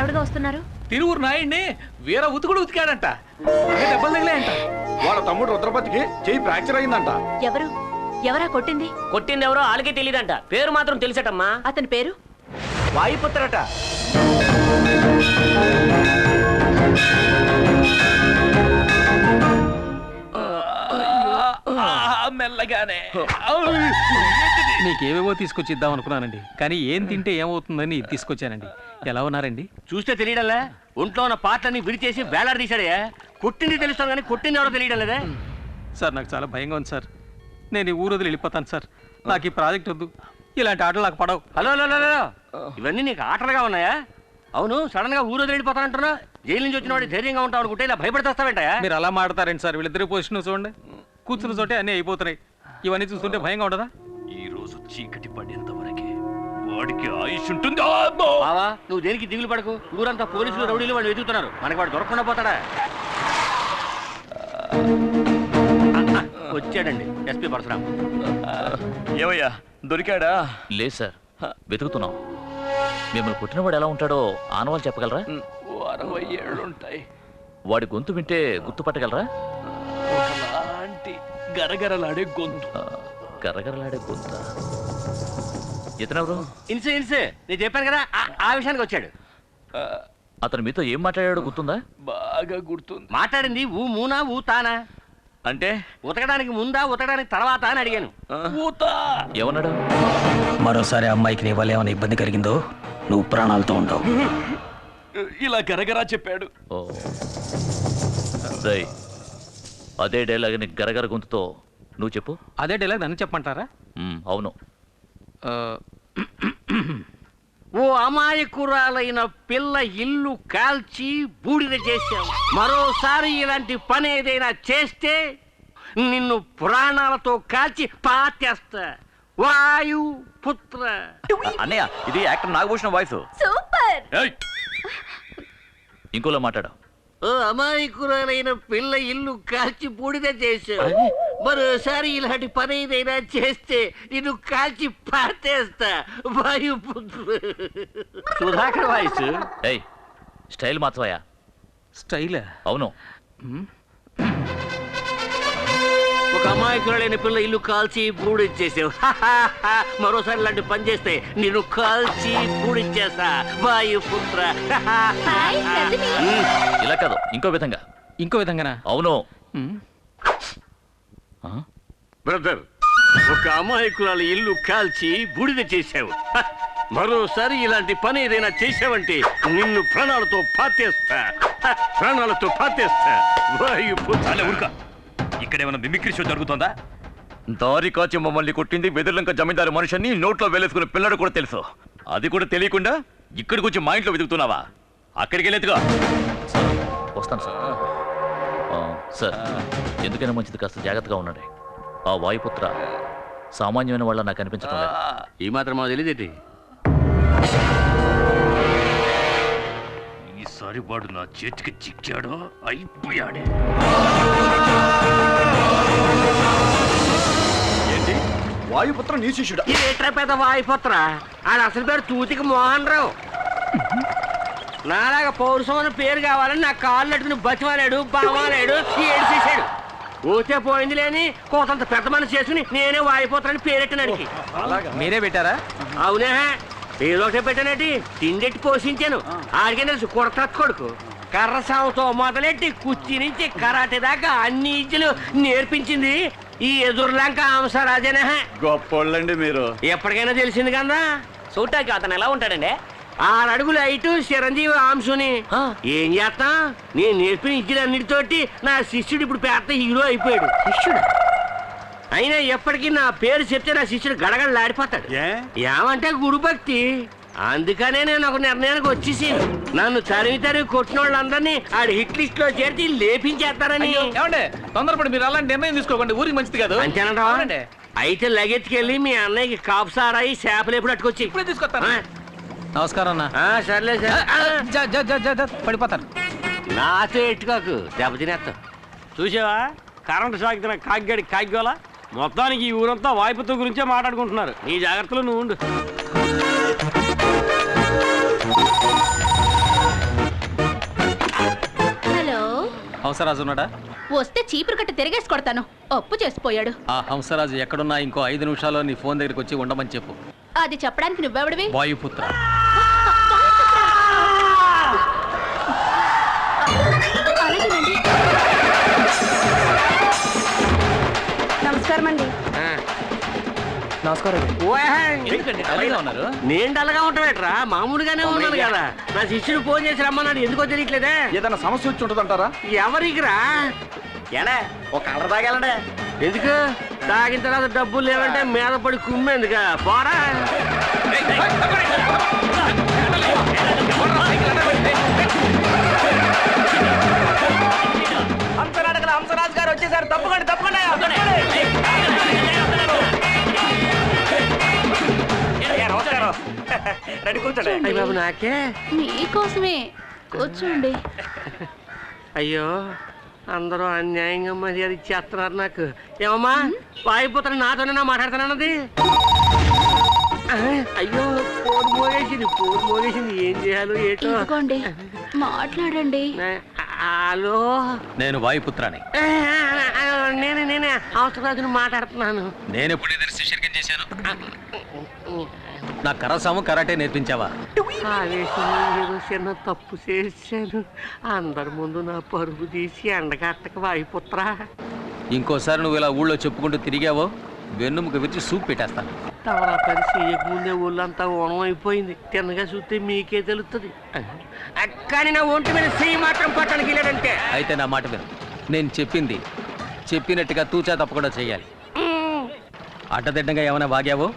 హడావిడిగా వస్తున్నారు? తిరువురు నాయుడిని వీర ఉతుకుడు ఉతికాడంట. దెబ్బలు తగిలాయంట. వాళ్ళ తమ్ముడు రుద్రపతికి చెయ్యి ఫ్రాక్చర్ అయిందంట. ఎవరా కొట్టింది? కొట్టింది ఎవరో వాళ్ళకే తెలియదంట. పేరు మాత్రం తెలిసటమ్మా. అతని పేరు వాయుపుత్రట. మెల్లగానే మీకేవేవో తీసుకొచ్చి ఇద్దాం అనుకున్నానండి, కానీ ఏం తింటే ఏమవుతుందని తీసుకొచ్చానండి. ఎలా ఉన్నారండి? చూస్తే తెలియడంలే. ఒంట్లో ఉన్న పాటలన్నీ విడిచేసి వేలాడ తీశాడే. కొట్టింది తెలుస్తాను కానీ కొట్టింది ఎవరో తెలియడం లేదే. సార్ నాకు చాలా భయంగా ఉంది సార్. నేను ఈ ఊరు వదిలి వెళ్ళిపోతాను సార్. నాకు ఈ ప్రాజెక్ట్ వద్దు. ఇలాంటి ఆటలు నాకు పడవు. హలో ఇవన్నీ నీకు ఆటలుగా ఉన్నాయా? అవును, సడన్ గా ఊరు వదిలి వెళ్ళిపోతానంటున్నా. జైలు నుంచి వచ్చిన వాడి ధైర్యంగా ఉంటావు అనుకుంటే ఇలా భయపడితేస్తావేంటయా? మీరు అలా మాడతారండి సార్. వీళ్ళిద్దరు పొజిషన్ చూడండి, కూర్చున్న చోటే అన్నీ అయిపోతున్నాయి. ఇవన్నీ చూస్తుంటే భయంగా ఉండదా? ఈ రోజు చీకటి పడేంత వరకే వాడికి ఆయుష్ ఉంటుంది. బావా, నువ్వు దేనికి దిగులు పడకు. ఊరంతా పోలీసులు రౌడీలు వాళ్ళు వెతుకుతున్నారు. మనకి వాడు దొరకకుండా పోతాడా? వచ్చాడండి ఎస్పీ పరశురాం. ఏమయ్యా దొరికాడా? లేదు సార్, వెతుకుతున్నాం. మిమ్మల్ని కొట్టినవాడు ఎలా ఉంటాడో ఆనవాళ్ళు చెప్పగలరా? 60 ఏళ్ళుంటాయి. వాడి గొంతు వింటే గుర్తుపట్టగలరా? ఒకలాంటి గరగరలాడే గొంతు. గరగరలాడే గొంత. ఇతనెవరు? ఇన్సే నేను చెప్పాను కదా, ఆ విషయానికి వచ్చాడు. అతను మీతో ఏం మాట్లాడాడో గుర్తుందా? బాగా గుర్తుంది. మాట్లాడింది ఊ మూనా ఊ తానా అంటే ఉతకడానికి ముందా ఉతకడానికి తర్వాత అని అడిగాను. ఏమన్నాడు? మరోసారి అమ్మాయికి నీ వల్ల ఏమైనా ఇబ్బంది కలిగిందో నువ్వు ప్రాణాలతో ఉండవు. ఇలా గరగరా చెప్పాడు. ఓ రేయ్, అదే డైలాగ్ని గరగర గొంతుతో నువ్వు చెప్పు. అదే డైలాగ్ నన్ను చెప్పమంటారా? అవును. ఓ అమాయకురాలైన పిల్ల ఇల్లు కాల్చి బూడిద చేశావు. మరోసారి ఇలాంటి పని ఏదైనా చేస్తే నిన్ను ప్రాణాలతో కాల్చి పాతేస్తా. వాయు పుత్ర. అన్నయ్య, ఇది యాక్టర్ నాగభూషణం వాయిస్. సూపర్. ఇంకోలా మాట్లాడు. ఓ అమాయకురాలైన పిల్ల ఇల్లు కాల్చి బూడిద చేశావు. మరోసారి ఇలాంటి పని ఏదైనా చేస్తే నిన్ను కాల్చి పాతేస్తా. వాయుపుత్ర. సుధాకర్ వాయిస్. ఏయ్, స్టైల్ మార్చవయ్యా. స్టైల్? అవును. ఒక అమాయకురాలైన పిల్ల ఇల్లు కాల్చి బూడిచ్చేసావు. మరోసారి ఇలాంటి పని చేస్తే నిన్ను కాల్చి బూడిచ్చేస్తా. వాయుపుత్ర. ఇలా కాదు, ఇంకో విధంగా. ఇంకో విధంగానా? అవును. బ్రదర్, ఒక అమాయకురాలు ఇల్లు కాల్చి బూడిద చేశావు. మరోసారి ఇలాంటి పని ఏదైనా చేశావంటే నిన్ను ప్రాణాలతో పాతేస్తా. ప్రాణాలతో పాతేస్తా. వాయుపుత్ర. ఊరుక. ఇక్కడేమైనా మిమిక్రీ షో జరుగుతుందా? దారి కాచి మమ్మల్ని కొట్టింది వెదుర్లంక జమీందారు మనిషిని నోట్లో వేలేసుకున్న పిల్లడు కూడా తెలుసు. అది కూడా తెలియకుండా ఇక్కడికి వచ్చి మా ఇంట్లో వెతుకుతున్నావా? అక్కడికి వెళ్ళేదిగా. వస్తాను సార్. సార్, ఎందుకైనా మంచిది కాస్త జాగ్రత్తగా ఉన్నాడు. ఆ వాయుపుత్ర సామాన్యమైన వాళ్ళ నాకు అనిపించడం లేదు. ఈ మాత్రం మాకు తెలియదేంటి? ఈసారి వాడు నా చేతికి చిక్కాడో అయిపోయాడే. ఏంటి వాయుపుత్ర నీ శిష్యుడా? ఇదేట్రా పెద్ద వాయుపుత్ర? ఆడ అసలు పేరు తూతికి మోహన్ రావు. నాలాగా పౌరుషం అని పేరు కావాలని నా కాళ్ళు అట్టుకుని బతిమాలాడు, బామాలాడు, ఏడు చేశాడు. ఊతే పోయింది లేని కోతంత పెద్ద మనసు చేసుకుని నేనే వాయిపోతానని పేరెట్టినానికి. మీరే పెట్టారా? అవునే, ఏదో ఒకటే పెట్టానండి. తిండెట్టి పోషించాను. ఆడికే తెలుసు కొడత కొడుకు. కర్ర సాగుతో మొదలెట్టి కుర్చీ నుంచి కరాటే దాకా అన్ని ఇజ్జలు నేర్పించింది ఈ ఎదురులంక అంశరాజనే. గొప్పోళ్ళండి మీరు. ఎప్పటికైనా తెలిసింది కదా. చూడటానికి అతను ఎలా ఉంటాడండి? 6 అడుగులు హైటు, చిరంజీవి అంశుని. ఏం చేస్తా, నేను నేర్పిన ఇజ్జలన్నిటితోటి నా శిష్యుడు ఇప్పుడు పెద్ద హీరో అయిపోయాడు. శిష్యుడు అయినా ఎప్పటికీ నా పేరు చెప్తే నా శిష్యుడు గడగడలాడిపోతాడు. ఏమంటే గురు భక్తి. అందుకనే నేను ఒక నిర్ణయానికి వచ్చేసి నన్ను తరిమి కొట్టిన వాళ్ళందరినీ ఆడి హిట్ లిస్ట్ లో చేర్చి లేపించేస్తారని. ఏమంటే తొందరపడి మీరు అలాంటి నిర్ణయం తీసుకోకండి, ఊరికి మంచిది కాదు. అంతేనంటావా? అయితే లగెత్తుకెళ్ళి మీ అన్నయ్యకి కాపు సారాయి చేపలు ఎప్పుడు అట్టుకొచ్చి ఇప్పుడే తీసుకొస్తాను. నమస్కారం అన్న. సర్లే సార్. పడిపోతాను. నాతో ఎట్టుకోకు, దెబ్బతినేస్తా. చూసావా, కరెంటు సాగుతున్న కాగ్గాడి కాగ్గోలా. మొత్తానికి ఈ ఊరంతా వాయుపుత్ర గురించే మాట్లాడుకుంటున్నారు. నీ జాగ్రత్తలో నువ్వు ఉండు. హంసరాజు ఉన్నాడా? వస్తే చీపురు కట్ట తిరిగేసి కొడతాను. అప్పు చేసిపోయాడు. ఆ హంసరాజు ఎక్కడున్నా ఇంకో 5 నిమిషాల్లో నీ ఫోన్ దగ్గరికి వచ్చి ఉండమని చెప్పు. అది చెప్పడానికి నువ్వెవడివి? వాయుపుత్ర. అలాగేనండి. నమస్కారం అండి. ఎందుకండి అలాగే ఉన్నారు? నేను డల్గా ఉంటావేట్రా? మామూలుగానే ఉన్నాను కదా. నా శిష్యుడు ఫోన్ చేసి రమ్మన్నాడు, ఎందుకో తెలియట్లేదే. ఏదైనా సమస్య వచ్చి ఉంటుందంటారా? ఎవరికిరా? ఏనా ఒక అర్ర తాగాలంటే ఎందుకు? తాగిన తర్వాత డబ్బులు లేవంటే మీద పడి కుమ్మేందుక? పోరా. హంసరాజు గారు వచ్చేసారు. తప్పకుండా తప్పకుండా. రెడీ కూర్చోండి. అయ్య బాబు నాకే. మీకోసమే కూర్చోండి. అయ్యో అందరూ అన్యాయంగా మర్యాద ఇచ్చేస్తున్నారు నాకు. ఏమమ్మా వాయిపోతాను నాతోనే మాట్లాడుతున్నానది. అయ్యో పోడు మోగేసింది ఏం చేయాలో ఏటో. ఇదిగోండి మాట్లాడండి. హలో, నేను వాయుపుత్రాని. నేనే అవసరాజును మాట్లాడుతున్నాను. నేను ఎప్పుడు ఇద్దరు శిష్యుడికి చేశాను. నా కరసాము కరాటే నేర్పించావా? ఆవేశంలో ఏదో చిన్న తప్పు చేశాను. అందరి ముందు నా పరుగు తీసి ఎండగట్టక వాయిపుత్రా. ఇంకోసారి నువ్వు ఇలా ఊళ్ళో చెప్పుకుంటూ తిరిగావో వెన్నుముక విరిచి సూప్ పెట్టేస్తాను. తవరా పని చేయకముందే ఒళ్ళంతా ఓణం అయిపోయింది. తిన్నగా చూస్తే మీకే తెలుస్తుంది. కానీ నా ఒంటి మీద చెయ్యి మాత్రం పట్టడానికి వెళ్ళాడంటే. అయితే నా మాట విను. నేను చెప్పింది చెప్పినట్టుగా తూచా తప్పకుండా చెయ్యాలి. అడ్డదిడ్డంగా ఏమైనా వాగావో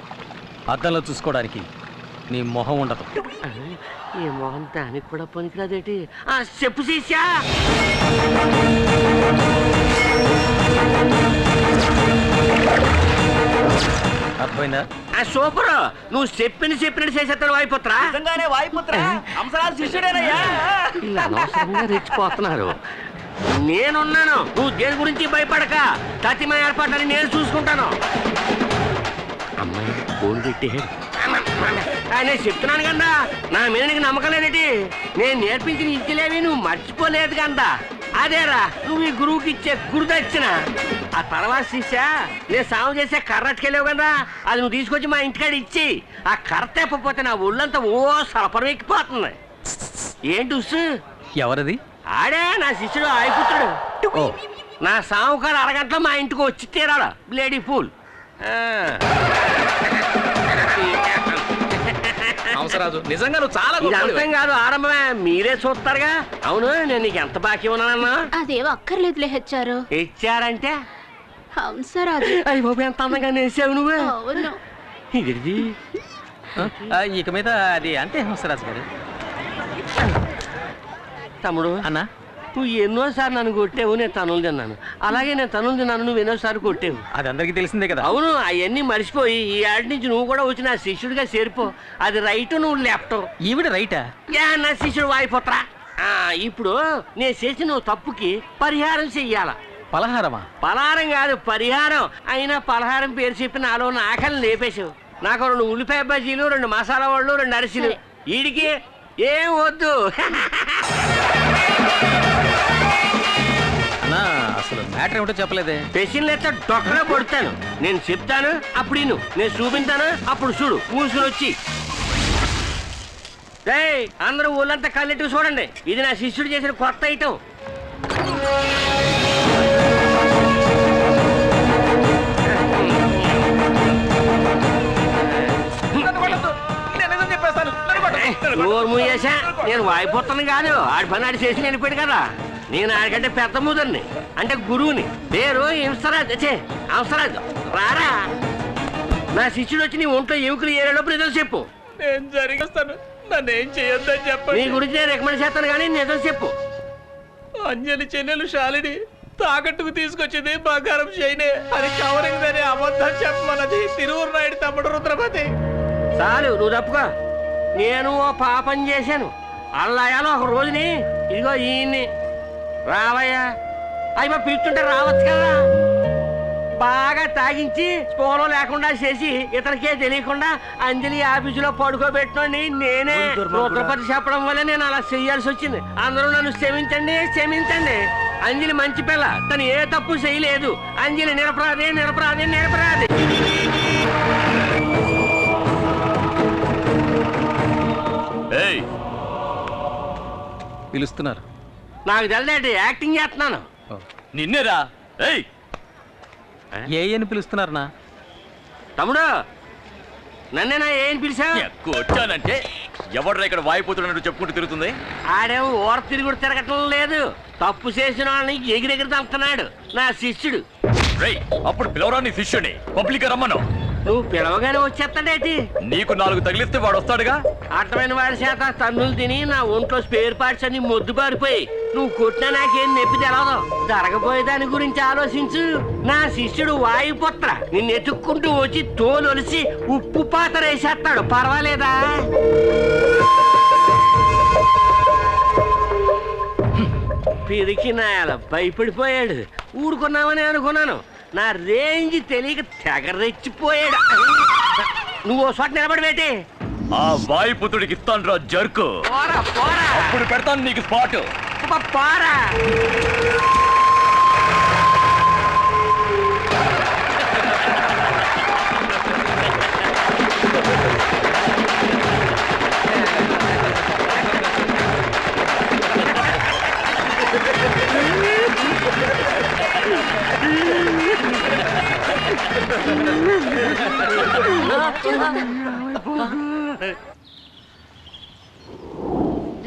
అద్దంలో చూసుకోవడానికి నీ మొహం ఉండదు. ఈ మొహం దానికి కూడా పనికిరాదేటి? చెప్పు శిష్యా. అర్థమైందా? సూపర్. నువ్వు చెప్పినట్టు చేసేస్తాడు వాయిపుత్ర. నిజంగానే వాయుపుత్ర హంసరాజు శిష్యుడేనయ్యా. ఇలా అనవసరంగా రెచ్చిపోతున్నారు. నేనున్నాను, నువ్వు దేని గురించి భయపడక. తతిమ ఏర్పాట్లని నేను చూసుకుంటాను. అమ్మాయి ఫోన్ పెట్టి నేను చెప్తున్నాను కదా, నా మీద నీకు నమ్మకం లేదేటి? నేను నేర్పించిన ఇచ్చలేవి నువ్వు మర్చిపోలేదు కదా. అదేరా నువ్వు ఈ గురువుకి ఇచ్చే గురుదక్షిణ. ఆ తర్వాత శిష్య నేను సాగు చేసే కర్రట్టుకెళ్ళావు కదా, అది నువ్వు తీసుకొచ్చి మా ఇంటికాడ ఇచ్చి ఆ కర్ర తెప్పపోతే నా ఒళ్ళంతా ఓ సలపరం ఎక్కిపోతుంది. ఏంటి ఉస్సు? ఎవరది? ఆడే నా శిష్యుడు ఆయిపుత్రుడు. ఓ, నా సావుకారు అరగంటలో మా ఇంటికి వచ్చి తీరాలా లేడీ పూల్. హంసరాజు నిజంగా నువ్వు చాలా ఇది అర్థం కాదు, ఆరంభమే. మీరే చూస్తారుగా. అవును, నేను నీకు ఎంత బాకీ ఉన్నానన్నా? అదేవో అక్కర్లేదులే హెచ్చారు. ఇచ్చారంటే హంసరాజు. అయ్యి బాబు ఎంత అందంగా నేసావు నువ్వు. అవును. ఇది ఇక మీద అది అంతే హంసరాజు గారు. తమ్ముడు అన్నా, నువ్వు ఎన్నోసార్లు నన్ను కొట్టావు, నేను తనులు తిన్నాను. అలాగే నేను తనులు తిన్నాను, నువ్వు ఎన్నోసార్లు కొట్టావు. అది అందరికీ తెలిసిందే కదా. అవును, అవన్నీ మర్చిపోయి ఈ ఆడి నుంచి నువ్వు కూడా వచ్చి నా శిష్యుడిగా చేరిపో. అది రైట్, నువ్వు లెఫ్ట్. ఈవిడ రైటా? నా శిష్యుడు వాయిపోతరా. ఇప్పుడు నేను చేసిన తప్పుకి పరిహారం చెయ్యాల. పలహారమా? పలహారం కాదు, పరిహారం. అయినా పలహారం పేరు చెప్పి నాలో నా ఆకలిని లేపేశావు. నాకు 2 ఉల్లిపాయ బజ్జీలు, 2 మసాలా వాళ్ళు, 2 అరిసెలు. వీడికి ఏం వద్దు. అన్నా, అసలు మ్యాటర్ ఏమిటో చెప్పలేదే. పెసిన్లు ఎట్లా డొక్కలో పడుతాను. నేను చెప్తాను అప్పుడు ఇను, నేను చూపించాను అప్పుడు చూడు. మూసుకుని వచ్చి అందరూ ఊళ్ళంతా కళ్ళెట్టుకు చూడండి. ఇది నా శిష్యుడు చేసిన కొత్త ఐటెం. నేను వాయిపోతాను కాదు, ఆడి పని ఆడి చేసి వెళ్ళిపోయాడు కదా. నేను ఆడికంటే పెద్ద ముదర్ని, అంటే గురువుని. పేరు హంసరాజు. రారా, నా శిష్యుడు వచ్చి నీ ఒంట్లో ఎముకలు ఏరేలోపు నిజం చెప్పు. నేను జరిగిస్తాను, నన్ను ఏం చేయొద్దని నీ చెప్పండి. గురించి నేను రికమెండ్ చేస్తాను కానీ నిజం చెప్పు. అంజలి చెన్నెలు శాలిని తాకట్టుకు తీసుకొచ్చింది బంగారం చేయనే. అది కవరింగ్ అని అబద్ధం చెప్పమన్నది తిరువురు నాయుడు తమ్ముడు రుద్రపతి. చాలు, నువ్వు తప్పుకో. నేను ఓ పాపం చేశాను. అల్లాయాలో ఒక రోజుని ఇదిగో ఈయన్ని రావయ్యా అయ్యా పిలుస్తుంటే రావచ్చు కదా. బాగా తాగించి స్పోలో లేకుండా చేసి ఇతనికే తెలియకుండా అంజలి ఆఫీసులో పడుకోబెట్టుకోండి. నేనే రుద్రపతి చెప్పడం వల్ల నేను అలా చెయ్యాల్సి వచ్చింది. అందరూ నన్ను క్షమించండి. అంజలి మంచి పిల్ల, తను ఏ తప్పు చేయలేదు. అంజలి నిరపరాధి నిరపరాధి నిరపరాధి. ఏయ్, పిలుస్తున్నారు. నాకు తెలియదు, యాక్టింగ్ చేస్తున్నాను. నిన్నేరా. ఏయ్, ఏ అని పిలుస్తున్నారనా? తమ్ముడు, నన్నేనా ఏం పిలిచా? వచ్చానంటే ఎవడ్రా ఇక్కడ వాయిపోతున్నట్టు చెప్పుకుంటూ తిరుగుతుంది? ఆడేమో ఓర తిరుగుడు తిరగటం లేదు, తప్పు చేసిన వాళ్ళని ఎగిరెగిరి తలుపుతున్నాడు. నా శిష్యుడు. రేయ్, అప్పుడు పిలవరా నీ శిష్యుని? పబ్లిక్ రమ్మను. నువ్వు పిలవగానే వచ్చేస్తాడేటి? నీకు 4 తగిలిస్తే వాడు వస్తాడుగా. అర్థమైన వాడి చేత తన్నులు తిని నా ఒంట్లో స్పేర్ పార్ట్స్ అన్ని మొద్దు పారిపోయి నువ్వు కొట్టినా నాకేం నొప్పి తెలవదు. జరగబోయే దాని గురించి ఆలోచించు. నా శిష్యుడు వాయుపుత్ర నిన్ను ఎత్తుక్కుంటూ వచ్చి తోలొలిసి ఉప్పు పాత్ర వేసేస్తాడు. పర్వాలేదా? పిరికి నాయాల భయపడిపోయాడు. ఊరుకున్నామని అనుకున్నాను. నా రేంజ్ తెలియక తెగ రెచ్చిపోయాడు. నువ్వు ఓ చోట నిలబడివేటి? ఆ వాయుపుత్రుడికి ఇస్తాను రా జర్కు. పోరా పోరా అప్పుడు పెడతాను నీకు స్పాట్. పోరా.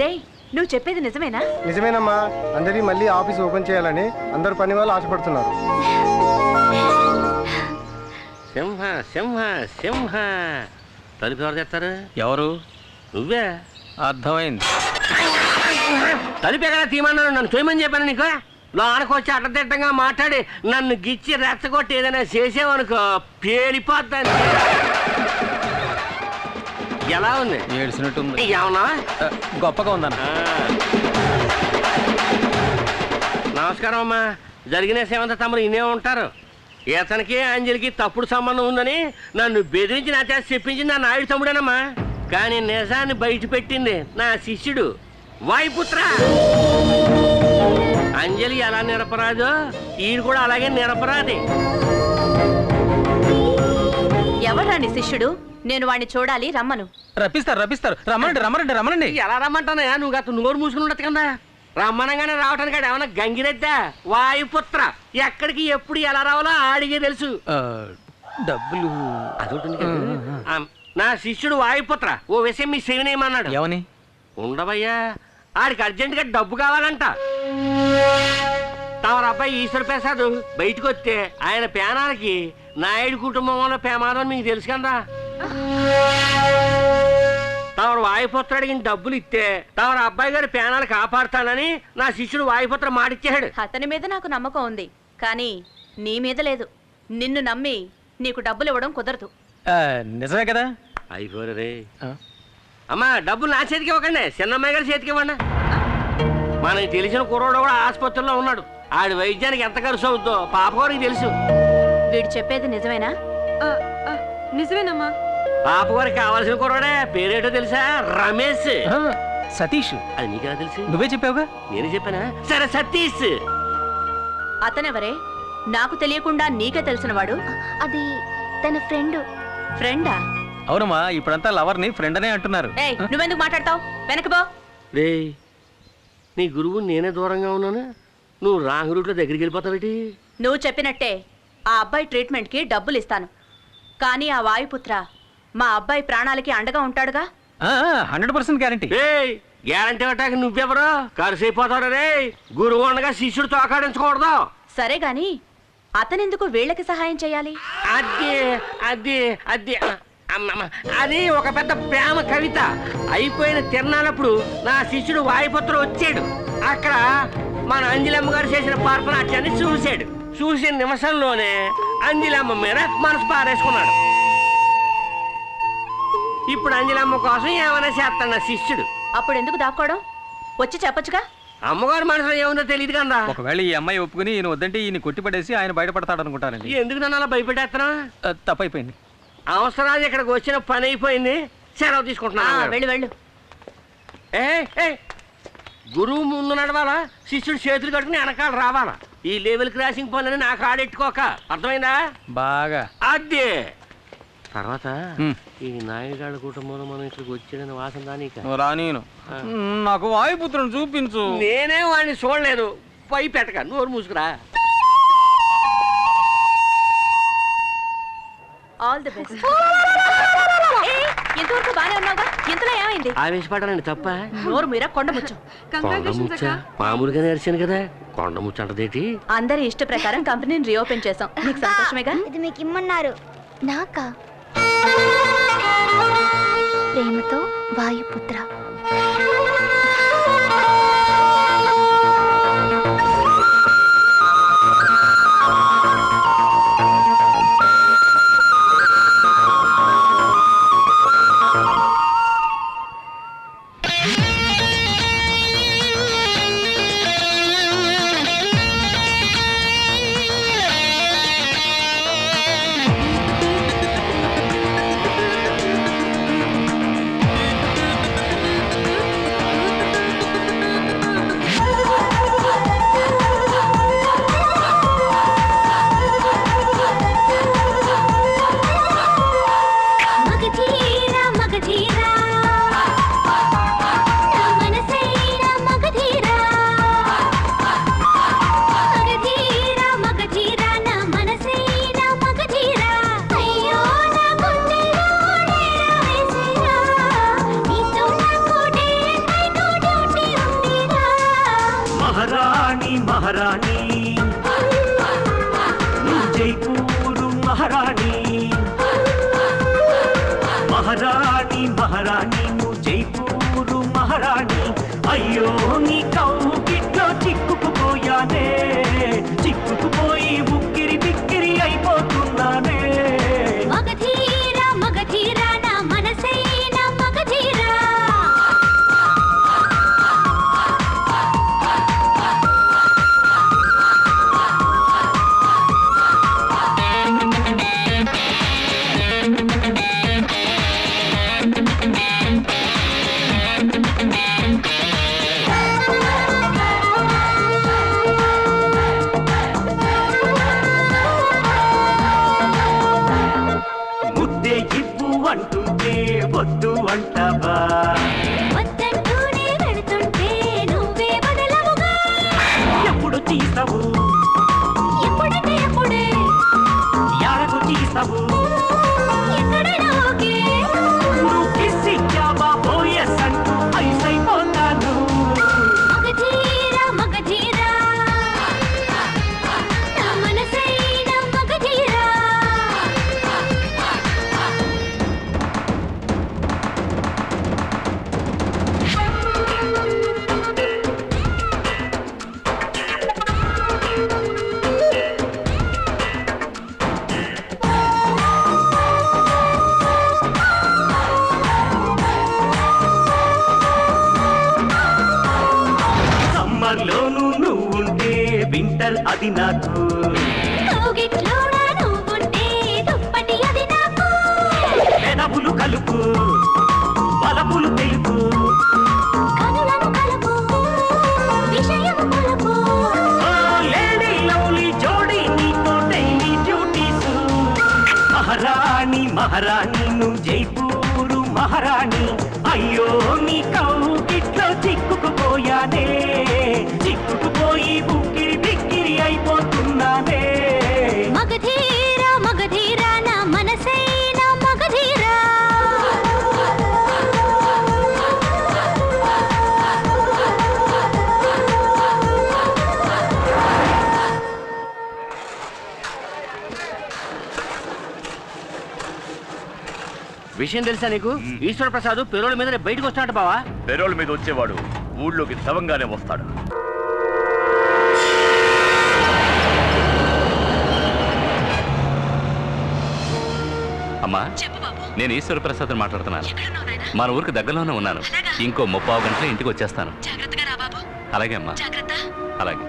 రేయ్, నువ్వు చెప్పేది నిజమేనా? నిజమేనమ్మా. అంజలి మళ్ళీ ఆఫీస్ ఓపెన్ చేయాలని అందరు పని వాళ్ళు ఆశపడుతున్నారు. సింహ సింహ సింహ. తలుపు ఎవరు తెస్తారు? ఎవరు? నువ్వే. అర్థమైంది. తలుపు ఎక్కడ తీయమన్నాను? నన్ను చేయమని చెప్పాను నీకు. లోనకొచ్చి అడ్డదిడ్డంగా మాట్లాడి నన్ను గిచ్చి రెచ్చగొట్టి ఏదైనా చేసేవనుకో పేలిపోద్దాన్ని. ఎలా ఉంది? ఏడ్చినట్టుంది. ఏమన్నా గొప్పగా ఉందన్న. నమస్కారం అమ్మా. జరిగిన సేవంత తమరు ఇనే ఉంటారు. ఇతనికి అంజలికి తప్పుడు సంబంధం ఉందని నన్ను బెదిరించి నా చేత చెప్పించింది నా నాయుడు తమ్ముడేనమ్మా. కానీ నిజాన్ని బయట పెట్టింది నా శిష్యుడు వాయుపుత్ర. అంజలి ఎలా నిరపరాదో ఈయన కూడా అలాగే నిరపరాది. ఎవడ్రా నీ శిష్యుడు? నేను వాడిని చూడాలి, రమ్మను. రప్పిస్తారు. రమ్మనండి. ఎలా రమ్మంటానయా? నువ్వు గత నోరు మూసుకుని ఉండదు కదా. రమ్మనంగానే రావటానికి ఏమన్నా గంగిరెద్దా? వాయుపుత్ర ఎక్కడికి ఎప్పుడు ఎలా రావాలో ఆడిగే తెలుసు. డబ్బులు అదొకటి నా శిష్యుడు వాయుపుత్ర ఓ విషయం మీ శివనేమన్నాడు. ఏమని? ఉండవయ్యా, ఆడికి అర్జెంటుగా డబ్బు కావాలంట. తమరు అబ్బాయి ఈశ్వర ప్రసాద్ బయటకు వస్తే ఆయన పేనాలకి నాయుడు కుటుంబం వల్ల ప్రమాదం మీకు తెలుసు కదా. తమరు వాయుపుత్ర అడిగిన డబ్బులు ఇస్తే తమరు అబ్బాయి గారి పేనాలు కాపాడుతానని నా శిష్యుడు వాయుపుత్ర మాటిచ్చాడు. అతని మీద నాకు నమ్మకం ఉంది, కానీ నీ మీద లేదు. నిన్ను నమ్మి నీకు డబ్బులు ఇవ్వడం కుదరదు. నిజమే కదా? అయిపోరే అమ్మా. డబ్బులు నా చేతికి ఇవ్వకండి, చిన్నమ్మాయి గారి చేతికి ఇవ్వండి. మనకి తెలిసిన కుర్రోడు కూడా ఆసుపత్రిలో ఉన్నాడు. ఆడి వైద్యానికి ఎంత ఖర్చు అవుతుందో పాపగారికి తెలుసు. వీడు చెప్పేది నిజమేనా? నిజమేనమ్మా. పాపగారికి కావాల్సిన కుర్రోడే. పేరేటో తెలుసా? రమేష్. సతీష్. అది నీకెలా తెలుసు? నువ్వే చెప్పావుగా. నేనే చెప్పానా? సరే సతీష్. అతనెవరే? నాకు తెలియకుండా నీకే తెలిసినవాడు? అది తన ఫ్రెండ్. ఫ్రెండా? అవునమ్మా, ఇప్పుడంతా లవర్ని ఫ్రెండ్ అనే అంటున్నారు. ఏయ్, నువ్వెందుకు మాట్లాడతావు? వెనకబో. రే, నీ గురువు నేనే దూరంగా ఉన్నాను, నువ్వు రాంగ్ రూట్లో దగ్గరికి వెళ్ళిపోతావేటి? నువ్వు చెప్పినట్టే ఆ అబ్బాయి ట్రీట్మెంట్కి డబ్బులు ఇస్తాను. కానీ ఆ వాయుపుత్ర మా అబ్బాయి ప్రాణాలకి అండగా ఉంటాడుగా. 100% గ్యారంటీ. గ్యారంటీ అట్టాక నువ్వెవరో ఖర్చు అయిపోతాడు. రే, గురువు ఉండగా శిష్యుడు తోకాడించకూడదు. సరే గాని అతనెందుకు వీళ్ళకి సహాయం చేయాలి? అది అది అది అమ్మమ్మ, అది ఒక పెద్ద ప్రేమ కవిత. అయిపోయిన తిరణాలప్పుడు నా శిష్యుడు వాయుపుత్ర వచ్చాడు. అక్కడ మన అంజలమ్మ గారు చేసిన పార్పనాట్యాన్ని చూశాడు. చూసిన నిమిషంలోనే అంజలమ్మ మీద మనసు పారేసుకున్నాడు. ఇప్పుడు అంజలమ్మ కోసం ఏమైనా చేస్తాడు నా శిష్యుడు. అప్పుడు ఎందుకు దాక్కోవడం? వచ్చి చెప్పొచ్చుగా. అమ్మగారు మనసులో ఏముందో తెలియదు కదా. ఒకవేళ ఈ అమ్మాయి ఒప్పుకుని ఈయన వద్దంటే ఈయన కొట్టిపడేసి ఆయన బయటపడతాడు అనుకుంటానండి. ఎందుకు నన్ను అలా భయపెట్టేస్తున్నా? తప్పైపోయింది. అవసరాలు ఇక్కడికి వచ్చిన పని అయిపోయింది. సెలవు తీసుకుంటున్నా. వెళ్ళు వెళ్ళు. గురువు ముందు నడవాలా, శిష్యుడు చేతులు కట్టుకుని వెనకాల రావాలా. ఈ లెవెల్ క్రాసింగ్ పనులని నాకు ఆడెట్టుకోక, అర్థమైందా? బాగా అదే తర్వాత హ్మ్. ఈ నాయుడు కుటుంబంలో మనం ఇక్కడికి వచ్చాడని వాసన రానీక రానీను నాకు వాయుపుత్రుని చూపించు. నేనే వాడిని చూడలేదు. పై పెట్టక నోరు మూసుకురా. All the best. ఇంతవరకు బానే ఉన్నావుగా, ఇంతలో ఏమైంది? ఆవేశపడాలండి తప్ప. నోరు మీరా కొండముచ్చు. కొండముచ్చ మామూలుగా నేర్చాను కదా, కొండముచ్చ అంటదేటి? అందరి ఇష్ట ప్రకారం కంపెనీని రీఓపెన్ చేసాం. నీకు సంతోషమేగా? ఇది మీకు ఇమ్మన్నారు. నాకా? ప్రేమతో వాయుపుత్ర. మహారాణి జైపూరు మహారాణి, మహారాణి మహారాణి జైపూరు మహారాణి. అయ్యో నీ కౌగిట్లో చిక్కుకుపోయానే, చిక్కుకుపోయి ఉక్కిరి బిక్కిరి అయిపోతున్నానే. మగధీరా మగధీరా నా మనసైన మగధీరా. ముద్దే ఇవ్వు అంటుంటే వద్దు అంటావా, వద్దంటూనే వెళుతుంటే నువ్వే బదలవుగా. ఎప్పుడు తీస్తావు, ఎప్పుడంటే అప్పుడే, యారకు తీస్తావు. ఎక్కడైనా ఓకే. నువ్వు కిస్ ఇచ్చావా బోయస్ అంటూ ఐసైపోతాను. మగధీరా మగధీరా నా మనసైన మగధీరా. సమ్మర్లోను నువ్వుంటే వింటర్ అది నాకు. కౌగిట్లోనా నువ్వుంటే దుప్పటి అది నాకు. పెదవులు కలుపు బలపులు తెలుపు, కనులను కలుపు విషయం కలుపు. ఓ లేడీ లవ్లీ జోడీ నీతో డైలీ డ్యూటీస్. మహారాణి మహారాణి నువ్వు జైపూరు మహారాణి. అయ్యో నీ కౌగిట్లో చిక్కుకుపోయానే, చిక్కుకుపోయి ఉక్కిరి బిక్కిరి అయిపోతున్నానే. మగధీరా మగధీరా నా మనసైన మగధీరా. విషయం తెలుసా నీకు? ఈశ్వర ప్రసాద్ పెరోళ్ళ మీద బయటకు వస్తాడు బావా. పెరోల్ మీద వచ్చేవాడు ఊళ్ళోకి శవంగానే వస్తాడు. అమ్మా, నేను ఈశ్వర ప్రసాద్ మాట్లాడుతున్నాను. మన ఊరికి దగ్గరలోనే ఉన్నాను. ఇంకో 30 గంటల ఇంటికి వచ్చేస్తాను. అలాగే అమ్మా, అలాగే.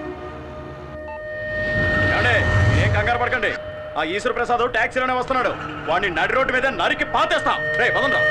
ఏం కంగారు పడకండి, ఆ ఈశ్వర ప్రసాద్ టాక్సీలోనే వస్తున్నాడు. వాడిని నడి రోడ్డు మీద నరికి పాతేస్తాం. రే పదంరా.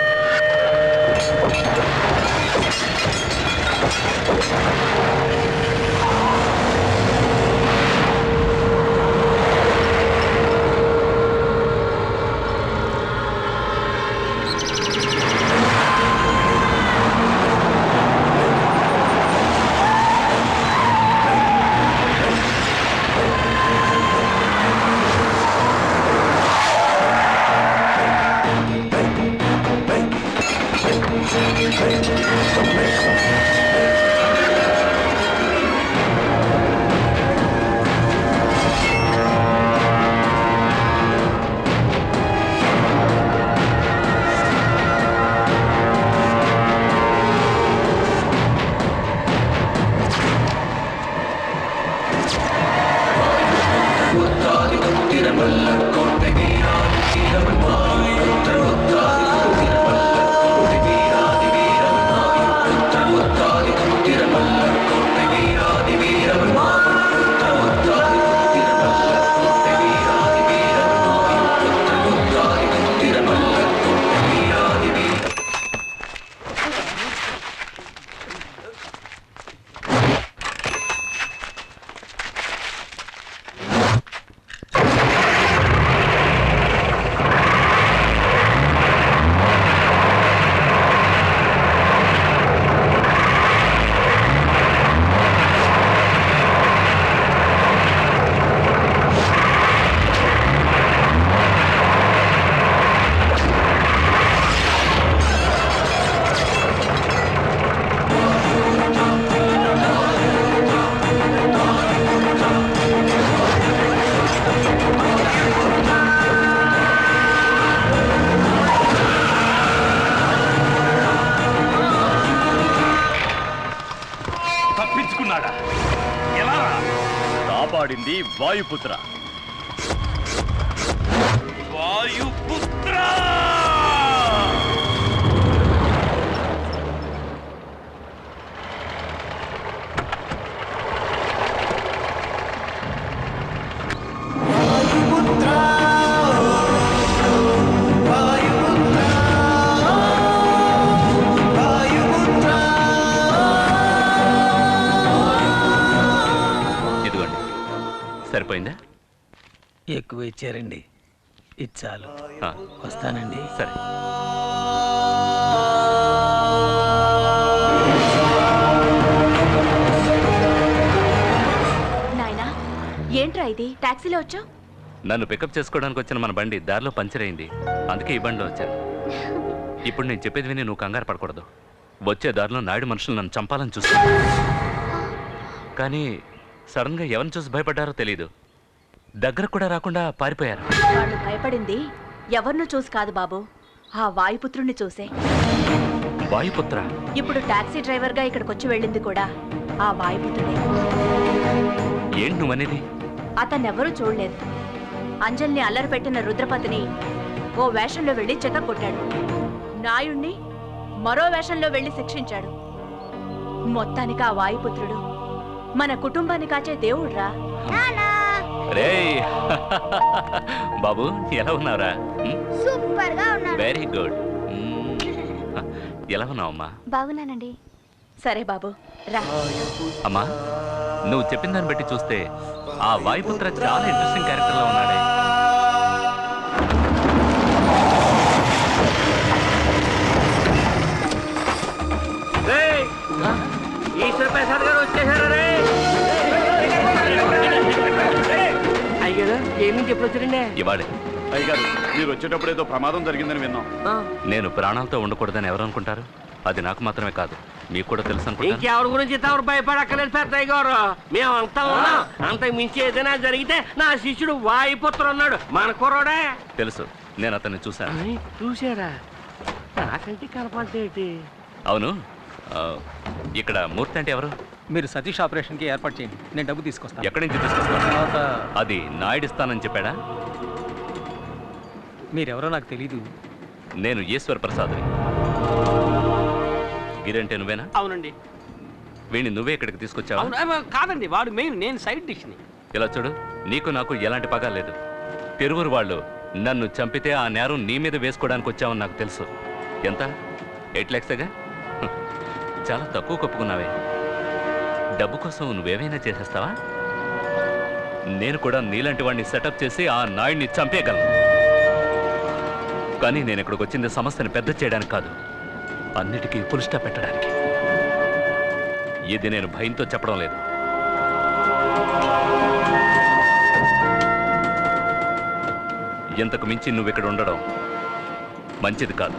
వాయుపుత్ర. వాయుపుత్ర! సరిపోయిందా? ఎక్కువ ఇచ్చారండి. ఇచ్చాలు. ఆ, వస్తానండి. సరే. నాయనా ఏంట్రా ఇది? టాక్సీలో వచ్చావు? నన్ను పికప్ చేసుకోవడానికి వచ్చిన మన బండి దారిలో పంచర్ అయింది. అందుకే ఈ బండిలో వచ్చాను. ఇప్పుడు నేను చెప్పేది విని నువ్వు కంగారు పడకూడదు. వచ్చే దారిలో నాయుడు మనుషులు నన్ను చంపాలని చూస్తాను. కానీ సడన్గా ఎవరిని చూసి భయపడ్డారో తెలీదు. దగ్గర కూడా రాకుండా పారిపోయారు. వాళ్ళు భయపడింది ఎవరినో చూసి కాదు బాబు, ఆ వాయుపుత్రుణ్ణి చూసే. వాయుపుత్ర? ఇప్పుడు టాక్సీ డ్రైవర్గా ఇక్కడికి వచ్చి వెళ్ళింది కూడా ఆ వాయుపుత్రుడే. ఏంటి నువ్వనేది? అతన్నెవరూ చూడలేదు. అంజల్ని అల్లరి పెట్టిన రుద్రపతిని ఓ వేషంలో వెళ్ళి చెత్త కొట్టాడు. నాయుణ్ణి మరో వేషంలో వెళ్ళి శిక్షించాడు. మొత్తానికి ఆ వాయుపుత్రుడు మన కుటుంబాన్ని కాచే దేవుడ్రా. రేయ్ బాబు, ఎలా ఉన్నావురా? సూపర్ గా ఉన్నాను. Very good. ఎలా ఉన్నావమ్మా? బాగున్నానండి. సరే బాబు రా. అమ్మా, నువ్వు చెప్పిన దాన్ని బట్టి చూస్తే ఆ వాయుపుత్ర చాలా ఇంట్రెస్టింగ్ క్యారెక్టర్లో ఉన్నాడే. ఈశ్వర ప్రసాద్ గారు వచ్చేసారా? అయ్యారు ఏం నుంచి ఎప్పుడు వచ్చారండి? ఇవాడే. అయ్యగారు, మీరు వచ్చేటప్పుడు ఏదో ప్రమాదం జరిగిందని విన్నాం. నేను ప్రాణాలతో ఉండకూడదని ఎవరు అనుకుంటారు? అది నాకు మాత్రమే కాదు, మీకు కూడా తెలుసు అనుకుంటా. ఇంకెవరి గురించి ఎవరు భయపడక్కర్లేదు పెద్దయ్య గారు. మేము అంతా ఉన్నాం. అంతకు మించి ఏదైనా జరిగితే నా శిష్యుడు వాయుపుత్ర ఉన్నాడు, మన కుర్రోడే. తెలుసు, నేను అతన్ని చూశాను. చూసారా? నాకంటే కనపడేటి. అవును, ఇక్కడ మూర్తి అంటే ఎవరు? మీరు సతీష్ ఆపరేషన్కి ఏర్పాటు చేయండి, నేను డబ్బు తీసుకొస్తాను. ఎక్కడి నుంచి తీసుకొస్తాను? తర్వాత అది నాయుడిస్తానని చెప్పాడా? మీరెవరో నాకు తెలీదు. నేను ఈశ్వర ప్రసాద్ని. గిరంటే నువ్వేనా? అవునండి. వీడిని నువ్వే ఇక్కడికి తీసుకొచ్చావా? కాదండి, వాడు మెయిన్, నేను సైడ్ డిష్ని. ఇలా చూడు, నీకు నాకు ఎలాంటి పగా లేదు. తిరువురు వాళ్ళు నన్ను చంపితే ఆ నేరం నీ మీద వేసుకోవడానికి వచ్చావని నాకు తెలుసు. ఎంత? 8 lakhsగా? చాలా తక్కువ కప్పుకున్నావే. డబ్బు కోసం నువ్వేమైనా చేసేస్తావా? నేను కూడా నీలాంటి వాడిని సెటప్ చేసి ఆ నాయుడిని చంపేయగలను. కానీ నేను ఇక్కడికి వచ్చింది సమస్యను పెద్ద చేయడానికి కాదు, అన్నిటికీ ఫుల్ స్టాప్ పెట్టడానికి. ఇది నేను భయంతో చెప్పడం లేదు. ఇంతకు మించి నువ్వు ఇక్కడ ఉండడం మంచిది కాదు.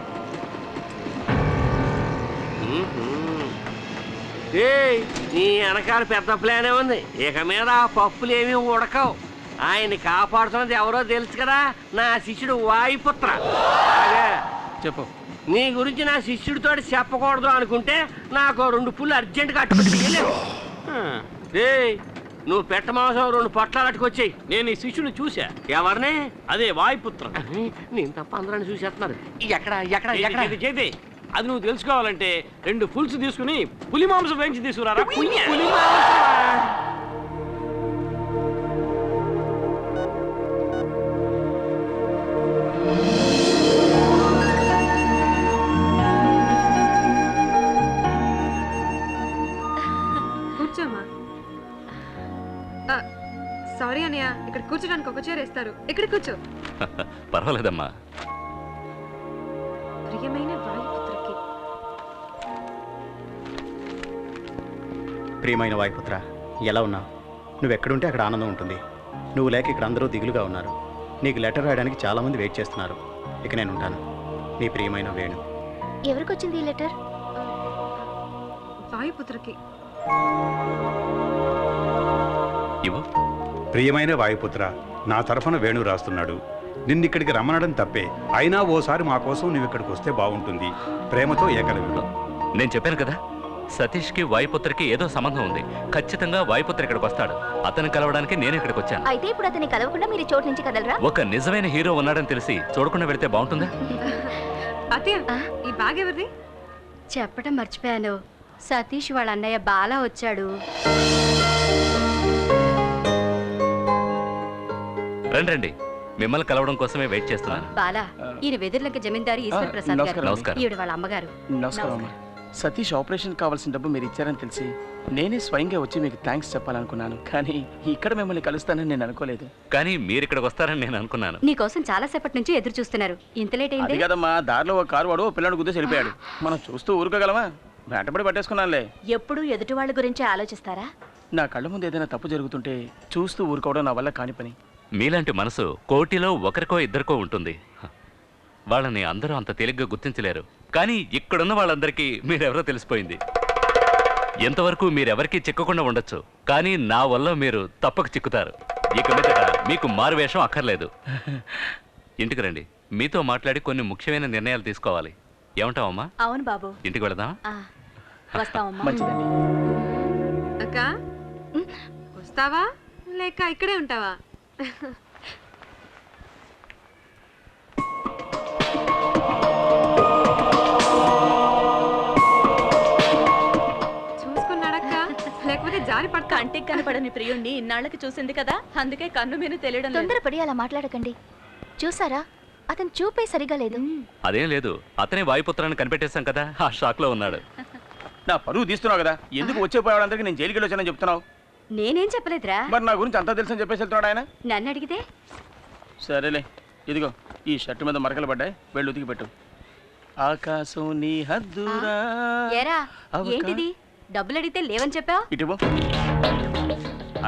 నీ వెనకాల పెద్ద ప్లానే ఉంది. ఇక మీద ఆ పప్పులు ఏమీ ఉడకవు. ఆయన్ని కాపాడుతున్నది ఎవరో తెలుసు కదా, నా శిష్యుడు వాయుపుత్ర. చెప్పు. నీ గురించి నా శిష్యుడితో చెప్పకూడదు అనుకుంటే నాకు 2 పుల్లు అర్జెంటుగా అట్టుకొచ్చేయలేవు. నువ్వు పెట్ట మాంసం 2 పొట్లాలు అట్టుకొచ్చేయి. నేను ఈ శిష్యుని చూసా. ఎవరిని? అదే వాయుపుత్ర. నేను తప్ప అందరాన్ని చూసేస్తున్నారు. ఎక్కడ ఎక్కడ ఎక్కడ? చేతి అది నువ్వు తెలుసుకోవాలంటే 2 ఫుల్స్ తీసుకుని పులి మాంసం వేయించి తీసుకురారా. పులి మాంసమా? కూర్చోమా. సారీ అన్నయ్య, ఇక్కడ కూర్చోడానికి ఒక చైర్ వేస్తారు. ఇక్కడ కూర్చో. పర్వాలేదమ్మా. ప్రియమైన వాయుపుత్రకి. ప్రియమైన వాయుపుత్ర, ఎలా ఉన్నావు? నువ్వు ఎక్కడుంటే అక్కడ ఆనందం ఉంటుంది. నువ్వు లేక ఇక్కడ అందరూ దిగులుగా ఉన్నారు. నీకు లెటర్ రాయడానికి చాలామంది వెయిట్ చేస్తున్నారు. ఇక నేను ఉంటాను. నీ ప్రియమైన వేణు. ఎవరికి వచ్చింది ఈ లెటర్? వాయుపుత్రకి. ఇవ్వు. ప్రియమైన వాయుపుత్ర, నా తరఫున వేణు రాస్తున్నాడు. నిన్నిక్కడికి రమ్మనడం తప్పే, అయినా ఓసారి మా కోసం నువ్వు ఇక్కడికి వస్తే బాగుంటుంది. ప్రేమతో ఏకలవ్యుడు. నేను చెప్పాను కదా, సతీష్కి వాయుపుత్రకి ఏదో సంబంధం ఉంది. ఖచ్చితంగా వాయుపుత్ర ఇక్కడికి వస్తాడు. అతను కలవడానికి నేను ఇక్కడికి వచ్చాను. అయితే ఇప్పుడు అతన్ని కలవకుండా మీరు చోటు నుంచి కదలరా? ఒక నిజమైన హీరో ఉన్నాడని తెలిసి చూడకుండా వెళితే బాగుంటుందా? అత్తయ్య ఈ బ్యాగ్ ఎవరిది? చెప్పడం మర్చిపోయాను. సతీష్ వాళ్ళ అన్నయ్య బాలా వచ్చాడు. రండి, మిమ్మల్ని కలవడం కోసమే వెయిట్ చేస్తున్నాను. బాలా, ఈయన వెదుర్లంక జమీందారు ఈశ్వర్ ప్రసాద్ గారు. నమస్కారం. ఈవిడ వాళ్ళ అమ్మగారు. నమస్కారం అమ్మా. సతీష్ ఆపరేషన్ కావాల్సిన డబ్బు మీరు ఇచ్చారని తెలిసి నేనే స్వయంగా వచ్చి మీకు థ్యాంక్స్ చెప్పాలనుకున్నాను, కానీ ఇక్కడ మిమ్మల్ని కలుస్తానని నేను అనుకోలేదు. కానీ మీరు ఇక్కడికి వస్తారని నేను అనుకున్నాను. నీకోసం చాలా సేపటి నుంచి ఎదురు చూస్తున్నారు. ఇంత లేట్ అది అయింది. కదమ్మా, దారిలో ఒక కారు వాడు పిల్లడు గుద్దేసి వెళ్ళిపోయాడు. మనం చూస్తూ ఊరుకోగలమా? వెంటబడి పట్టేసుకున్నానులే. ఎప్పుడు ఎదుటి వాళ్ళ గురించి ఆలోచిస్తారా? నా కళ్ళ ముందు ఏదైనా తప్పు జరుగుతుంటే చూస్తూ ఊరుకోవడం నా వల్ల కాని పని. మీలాంటి మనసు కోటిలో ఒకరికో ఇద్దరికో ఉంటుంది. వాళ్ళని అందరూ అంత తేలిగ్గా గుర్తించలేరు. కానీ ఇక్కడున్న వాళ్ళందరికీ మీరెవరో తెలిసిపోయింది. ఎంతవరకు మీరెవరికీ చిక్కకుండా ఉండొచ్చు, కానీ నా వల్ల మీరు తప్పక చిక్కుతారు. ఇక మీదట మీకు మారువేషం అక్కర్లేదు. ఇంటికి రండి, మీతో మాట్లాడి కొన్ని ముఖ్యమైన నిర్ణయాలు తీసుకోవాలి. ఏమంటావమ్మా? అవును బాబు. ఇంటికి వెళదామా? వస్తామమ్మా. మంచిదండి. అక్క వస్తావా లేక ఇక్కడే ఉంటావా? చూసుకున్నాడక్క, లేకపోతే జారి పడతా. కంటికి కనపడని ప్రియుణ్ణి ఇన్నాళ్ళకి చూసింది కదా, అందుకే కన్ను మీద తెలియడం లేదు. తొందరపడి అలా మాట్లాడకండి. చూసారా, అతను చూపే సరిగా లేదు. అదేం లేదు, అతనే వాయుపుత్రాన్ని కనిపెట్టేశాం కదా, ఆ షాక్ లో ఉన్నాడు. నా పరువు తీస్తున్నావు కదా, ఎందుకు వచ్చే పోయేవాళ్ళందరికీ నేను జైలుకి వచ్చానని చెప్తున్నావు? నేనేం చెప్పలేదురా. మరి నా గురించి అంతా తెలుసని చెప్పేసి వెళ్తున్నాడు ఆయన. నన్ను అడిగితే సరేలే, ఇదిగో ఈ షర్టు మీద మరకలు పడ్డాయి, వెళ్ళి ఉతికి పెట్టు. ఆకాశం నీ హద్దురా. ఏరా, ఏంటిది? డబ్బులు అడిగితే లేవని చెప్పావు. ఇటువో.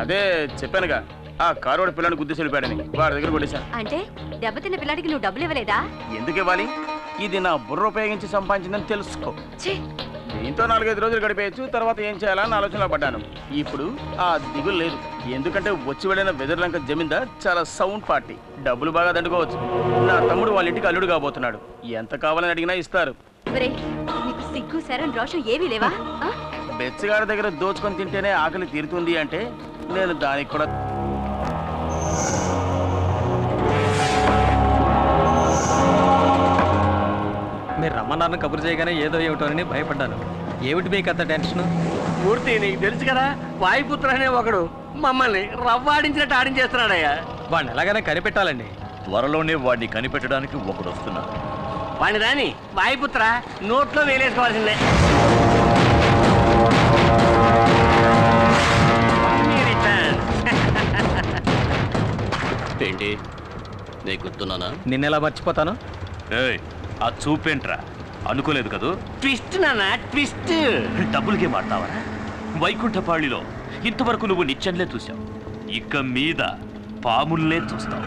అదే చెప్పానుగా, ఆ కారోడు పిల్లని గుద్దేసి వెళ్ళిపోయాడని వాడి దగ్గర కొట్టేశా. అంటే దెబ్బతిన్న పిల్లాడికి నువ్వు డబ్బులు ఇవ్వలేదా? ఎందుకు ఇవ్వాలి? ఇది నా బుర్ర ఉపయోగించి సంపాదించిందని తెలుసుకో. దీంతో 4-5 రోజులు గడిపేయచ్చు, తర్వాత ఏం చేయాలని ఆలోచనలో పడ్డాను. ఇప్పుడు ఆ దిగులు లేదు, ఎందుకంటే వచ్చి వెళ్ళిన వెదర్లంక జమీందార్ చాలా సౌండ్ పార్టీ, డబ్బులు బాగా దండుకోవచ్చు. నా తమ్ముడు వాళ్ళ ఇంటికి అల్లుడు కాబోతున్నాడు, ఎంత కావాలని అడిగినా ఇస్తారు. నీకు సిగ్గు శరణ్ రోషం ఏమీ లేవా? బెచ్చగాడి దగ్గర దోచుకొని తింటేనే ఆకలి తీరుతుంది అంటే నేను దానికి కూడా. మీరు రమ్మన్నారని కబురు చేయగానే ఏదో ఏమిటోనని భయపడ్డాను. ఏమిటి మీకు అంత టెన్షన్? పూర్తి నీకు తెలుసు కదా, వాయుపుత్ర అనే ఒకడు మమ్మల్ని రవ్వాడించినట్టు ఆడించేస్తున్నాడయ్యా. వాడిని ఎలాగైనా కనిపెట్టాలండి. త్వరలోనే వాడిని కనిపెట్టడానికి ఒకడు వస్తున్నాడు. వాడిని రాని వాయుపుత్ర నోట్లో వేలేసుకోవాల్సిందే. ఏంటి నీకు గుర్తున్నానా? నిన్నెలా మర్చిపోతాను? ఆ చూపేంట్రా, అనుకోలేదు కదూ. ట్విస్ట్ నాన్న, ట్విస్ట్. డబ్బులకే మాడతావా? వైకుంఠపాళిలో ఇంతవరకు నువ్వు నిత్యంలే చూసావు, ఇక మీద పాముల్నే చూస్తావు.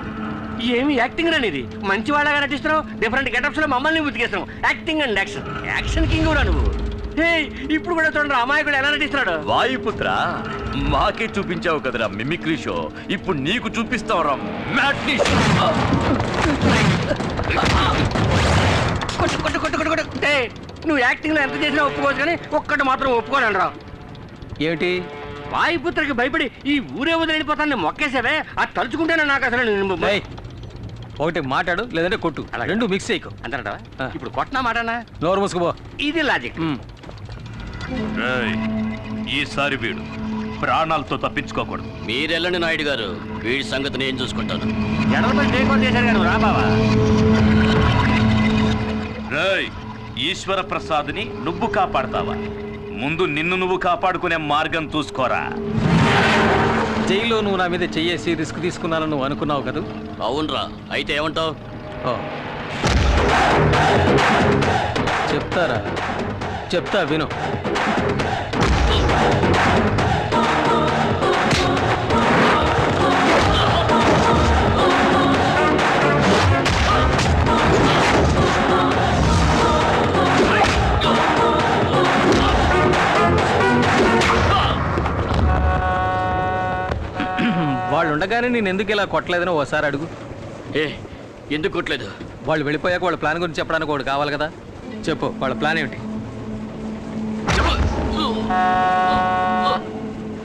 ఏమి యాక్టింగ్ రానిది, మంచి వాళ్ళగా నటిస్తున్నావు. డిఫరెంట్ గెటప్స్ లో మమ్మల్ని ఉతికేస్తున్నావు. Acting and action, action king కూడా నువ్వు. ఇప్పుడు కూడా చూడండి అమాయకుడు ఎలా నటిస్తున్నాడు. వాయుపుత్ర, మాకే చూపించావు కదరా మిమిక్రీ షో, ఇప్పుడు నీకు చూపిస్తావురా మ్యాట్నీ షో. కొట్టు కొట్టు కొట్టు కొట్టు కొట్టు. నువ్వు యాక్టింగ్ లో ఎంత చేసినా ఒప్పుకోవచ్చు, కానీ ఒక్కటి మాత్రం ఒప్పుకోను రా. ఏమిటి? వాయుపుత్రకి భయపడి ఈ ఊరే వదిలిపోతాను మొక్కేసావే, అది తలుచుకుంటేనే నాకు అసలు. ఒకటి మాట్లాడు, లేదంటే కొట్టు, రెండు మిక్స్ చేయకు అంటారా? ఇప్పుడు కొట్టనా మాటనా? నోరు మూసుకుపో. ఇది లాజిక్. ఈసారి వీడు ప్రాణాలతో తప్పించుకోకూడదు. మీరెళ్ళండి నాయుడు గారు, వీడి సంగతి నేను చూసుకుంటాను. ఎడలపై టేక్ చేశారు కానీ రా బావా. ఈశ్వర ప్రసాద్ని నువ్వు కాపాడతావా? ముందు నిన్ను నువ్వు కాపాడుకునే మార్గం చూసుకోరా. జైల్లో నువ్వు నా మీద చెయ్యేసి రిస్క్ తీసుకున్నాను నువ్వు అనుకున్నావు కదా? అవునరా, అయితే ఏమంటావు? చెప్తారా? చెప్తా, విను. వాళ్ళు ఉండగానే నేను ఎందుకు ఇలా కొట్టలేదని ఓసారి అడుగు. ఎందుకు కొట్టలేదు? వాళ్ళు వెళ్ళిపోయాక వాళ్ళ ప్లాన్ గురించి చెప్పడానికి ఒకటి కావాలి కదా. చెప్పు, వాళ్ళ ప్లాన్ ఏమిటి?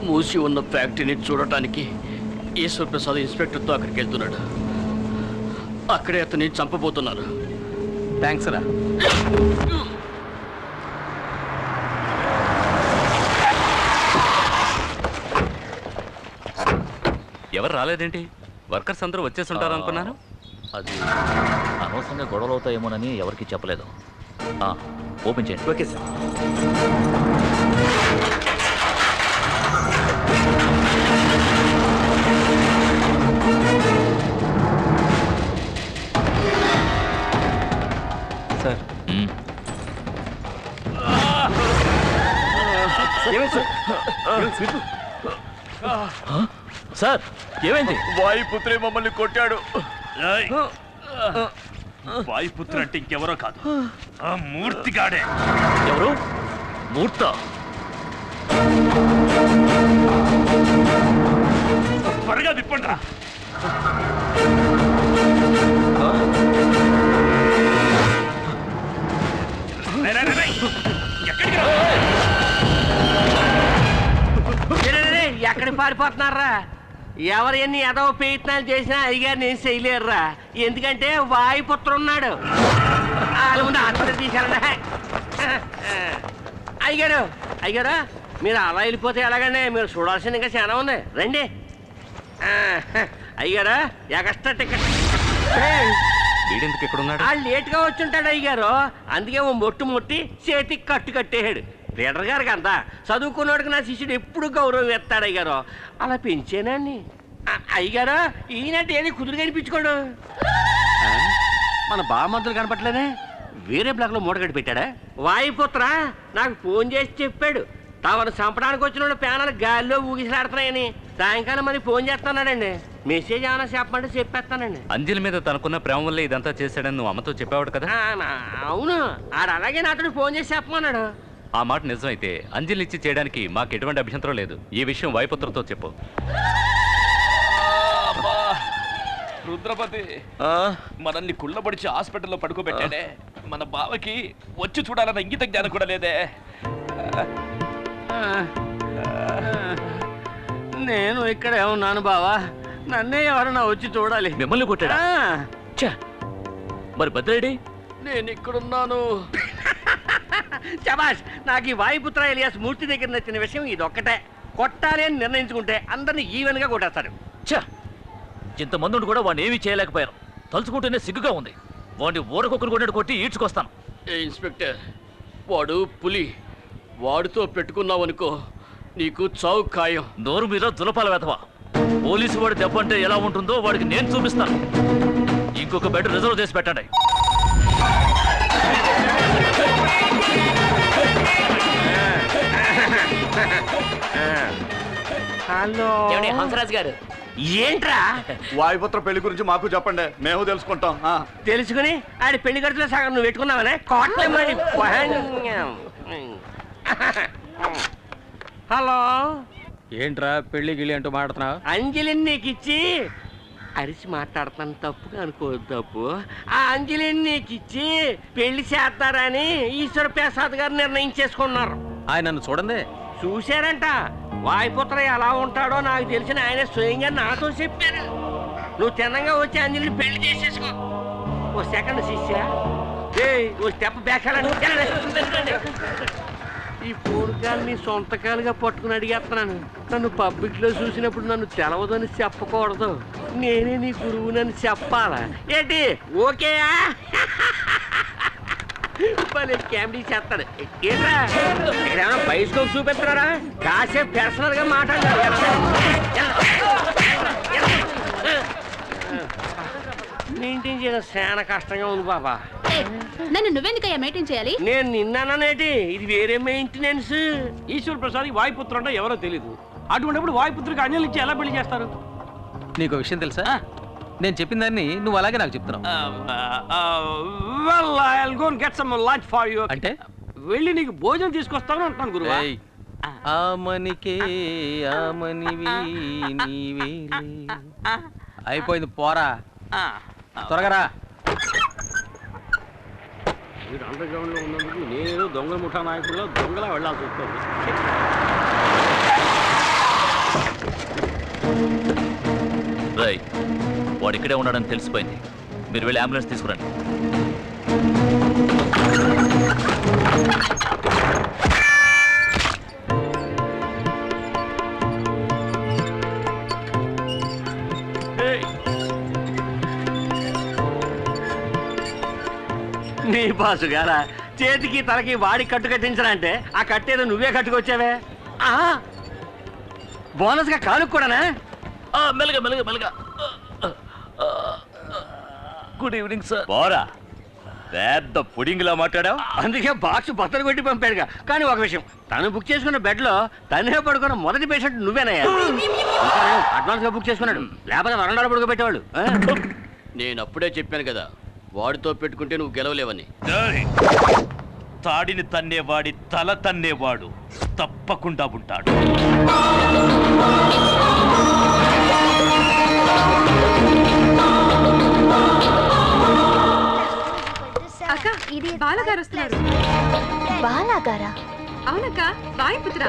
మూసి ఉన్న ఫ్యాక్టరీని చూడటానికి ఈశ్వర్ ప్రసాద్ ఇన్స్పెక్టర్తో అక్కడికి వెళ్తున్నాడు. అక్కడే అతన్ని చంపబోతున్నారు. థ్యాంక్స్ రా. ఎవరు రాలేదేంటి? వర్కర్స్ అందరూ వచ్చేసి ఉంటారు అనుకున్నాను. అది అనవసరంగా గొడవలు అవుతాయేమోనని ఎవరికి చెప్పలేదు. ఓపెన్ చేయండి. Okay sir. సార్ సార్ ఏమైంది? వాయుపుత్రే మమ్మల్ని కొట్టాడు. వాయుపుత్ర అంటే ఇంకెవరో కాదు, ఆ మూర్తిగాడే. ఎవరు? మూర్త. త్వరగా విప్పండి రా. ఎక్కడికి పారిపోతున్నారా? ఎవరు ఎన్ని ఎదవ ప్రయత్నాలు చేసినా అయ్యగారు నేను చేయలేరురా. ఎందుకంటే వాయుపుత్రం ఉన్నాడు. వాళ్ళ ముందు ఆత్మహత్య తీశారన్నా. అయ్యగారు అయ్యగారు మీరు అలా వెళ్ళిపోతే ఎలాగండి? మీరు చూడాల్సింది ఇంకా చాలా ఉంది. రండి. అయ్యగారు ఎక్స్ట్రా టికెట్. వీడెందుకు ఇక్కడ ఉన్నాడు? లేట్గా వచ్చుంటాడు అయ్యగారు. అందుకే ఓ మొట్టు ముట్టి చేతికి కట్టు కట్టేయాడు. లీడర్ గారికి అంతా చదువుకున్నాడుకి నా శిష్యుడు ఎప్పుడు గౌరవం ఎత్తాడు అయ్యారు. అలా పెంచేనండి. అయ్యగారు ఈయనంటే ఏది కుదురు కనిపించుకోడు. మన బామర్దులు కనపట్లేదే. వేరే బ్లాక్లో మూటగడ్డి పెట్టాడా? వాయుపుత్ర నాకు ఫోన్ చేసి చెప్పాడు తమను చంపడానికి వచ్చిన ప్యానాలు గాలిలో ఊగిసలాడుతున్నాయని. సాయంకాలం మరి ఫోన్ చేస్తున్నాడండి. మెసేజ్ ఏమైనా చెప్పమంటే చెప్పేస్తానండి. అంజలి మీద తనకున్న ప్రేమ వల్ల ఇదంతా చేశాడని నువ్వు అమ్మతో చెప్పావాడు కదా? అవును. ఆడు అలాగే నాతో ఫోన్ చేసి చెప్పమన్నాడు. ఆ మాట నిజమైతే అంజలి ఇచ్చి చేయడానికి మాకు ఎటువంటి అభ్యంతరం లేదు. ఈ విషయం వాయుపుత్రతో చెప్పు. రుద్రపతి మనల్ని కుళ్ళబడిచి హాస్పిటల్లో పడుకోబెట్టాడే. మన బావకి వచ్చి చూడాలన్న ఇంగిత జ్ఞానం కూడా లేదే. నేను ఇక్కడే ఉన్నాను బావా. నన్నే ఎవరన్నా వచ్చి చూడాలి. మిమ్మల్ని కొట్టాడా? మరి భద్రేడి? నేను ఇక్కడున్నాను. శబాష్. నాకు ఈ వాయుపుత్ర ఎలియాస్ మూర్తి దగ్గర నచ్చిన విషయం ఇదొక్కటే. కొట్టాలి అని నిర్ణయించుకుంటే అందరినీ ఈవెన్ గా కొట్టేస్తాడు. ఇంతమంది కూడా వాడిని ఏమీ చేయలేకపోయారు. తలుచుకుంటేనే సిగ్గుగా ఉంది. వాడిని ఊరకొక్కరు కొట్టినట్టు కొట్టి ఈడ్చుకొస్తాను. ఇన్స్పెక్టర్, వాడు పులి. వాడితో పెట్టుకున్నావనుకో నీకు చావు ఖాయం. నోరు మీద దులపాల వెతవా. పోలీసు వాడి దెబ్బ అంటే ఎలా ఉంటుందో వాడికి నేను చూపిస్తాను. ఇంకొక బెడ్ రిజర్వ్ చేసి పెట్టండి. హలో హంసరాజ్ గారు. ఏంట్రా? వాయుపుత్ర పెళ్లి గురించి మాకు చెప్పండి, మేము తెలుసుకుంటాం. తెలుసుకుని ఆడి పెళ్లి ఖర్చులో సగం నువ్వు పెట్టుకున్నావనే కోట్లేమని. హలో ఏంట్రా పెళ్లి గిళ్ళి అంటూ మాట్లాడుతున్నావు? అంజలిని నీకు ఇచ్చి అరిచి మాట్లాడుతాను. తప్పుగా అనుకోవద్దు. తప్పు. ఆ అంజలిని నీకు ఇచ్చి పెళ్లి చేస్తారని ఈశ్వర ప్రసాద్ గారు నిర్ణయించేసుకున్నారు. ఆయన నన్ను చూడండి. చూశారంట. వాయుపుత్ర ఎలా ఉంటాడో నాకు తెలిసిన ఆయన స్వయంగా నాతో చెప్పారు. నువ్వు తిన్నంగా వచ్చి అంజలిని పెళ్లి చేసేసుకో. ఓ సెకండ్ శిష్య, ఓ స్టెప్ బ్యాక్. ఈ పూడికాలని సొంతకాలుగా పట్టుకుని అడిగేస్తున్నాను. నన్ను పబ్లిక్ లో చూసినప్పుడు నన్ను తెలవదని చెప్పకూడదు. నేనే నీ గురువునని చెప్పాలా ఏంటి? ఓకేయా? కామెడీ చేస్తాడు. ఏంట్రా ఇక్కడేమన్నా బైస్కోప్ చూపిస్తున్నారా? కాసేపు పర్సనల్ గా మాట్లాడారు. మెయింటైన్ చేయడం చాలా కష్టంగా ఉంది బాబా. నన్ను నువ్వెందుకయ్యా మెయింటైన్ చేయాలి? నేను నిన్నానేటి. ఇది వేరే మెయింటెనెన్స్. ఈశ్వర్ ప్రసాద్ వాయుపుత్ర అంటే ఎవరో తెలీదు. అటువంటిప్పుడు వాయుపుత్రికి అంజలి ఇచ్చి ఎలా పెళ్లి చేస్తారు? నీకు విషయం తెలుసా? నేను చెప్పిన దాన్ని నువ్వు అలాగే నాకు చెప్తున్నావు. అంటే వెళ్ళి నీకు భోజనం తీసుకొస్తాను అంటాను గురువా. అయిపోయింది పోరా. త్వరగా రా. మీరు అండర్ గ్రౌండ్లో ఉన్నందుకు నేను దొంగ ముఠా నాయకుల్లో దొంగలా వెళ్ళాల్సి వస్తుంది. రై వాడు ఇక్కడే ఉన్నాడని తెలిసిపోయింది. మీరు వెళ్ళి అంబులెన్స్ తీసుకురండి. నీ బాసు గారా చేతికి తలకి వాడి కట్టు కట్టించరా అంటే ఆ కట్టేదో నువ్వే కట్టుకొచ్చావే. బోనస్గా కానుక కూడానా? మెల్లగా మెల్లగా మెల్లగా. Good evening sir. పోరా, పెద్ద పుడింగ్లా మాట్లాడావు. అందుకే బాక్స్ బత్తలు కొట్టి పంపాడుగా. కానీ ఒక విషయం, తను బుక్ చేసుకున్న బెడ్లో తనే పడుకున్న మొదటి పేషెంట్ నువ్వేనయ్యా. అడ్వాన్స్ గా బుక్ చేసుకున్నాడు, లేకపోతే వరండాలో పడుకోబెట్టేవాడు. నేను అప్పుడే చెప్పాను కదా, వాడితో పెట్టుకుంటే నువ్వు గెలవలేవని. తాడిని తన్నేవాడి తల తన్నేవాడు తప్పకుండా ఉంటాడు. అక్క, ఇది బాలగారు వస్తున్నారు. బాలగారా? అవునక్క, వాయుపుత్ర.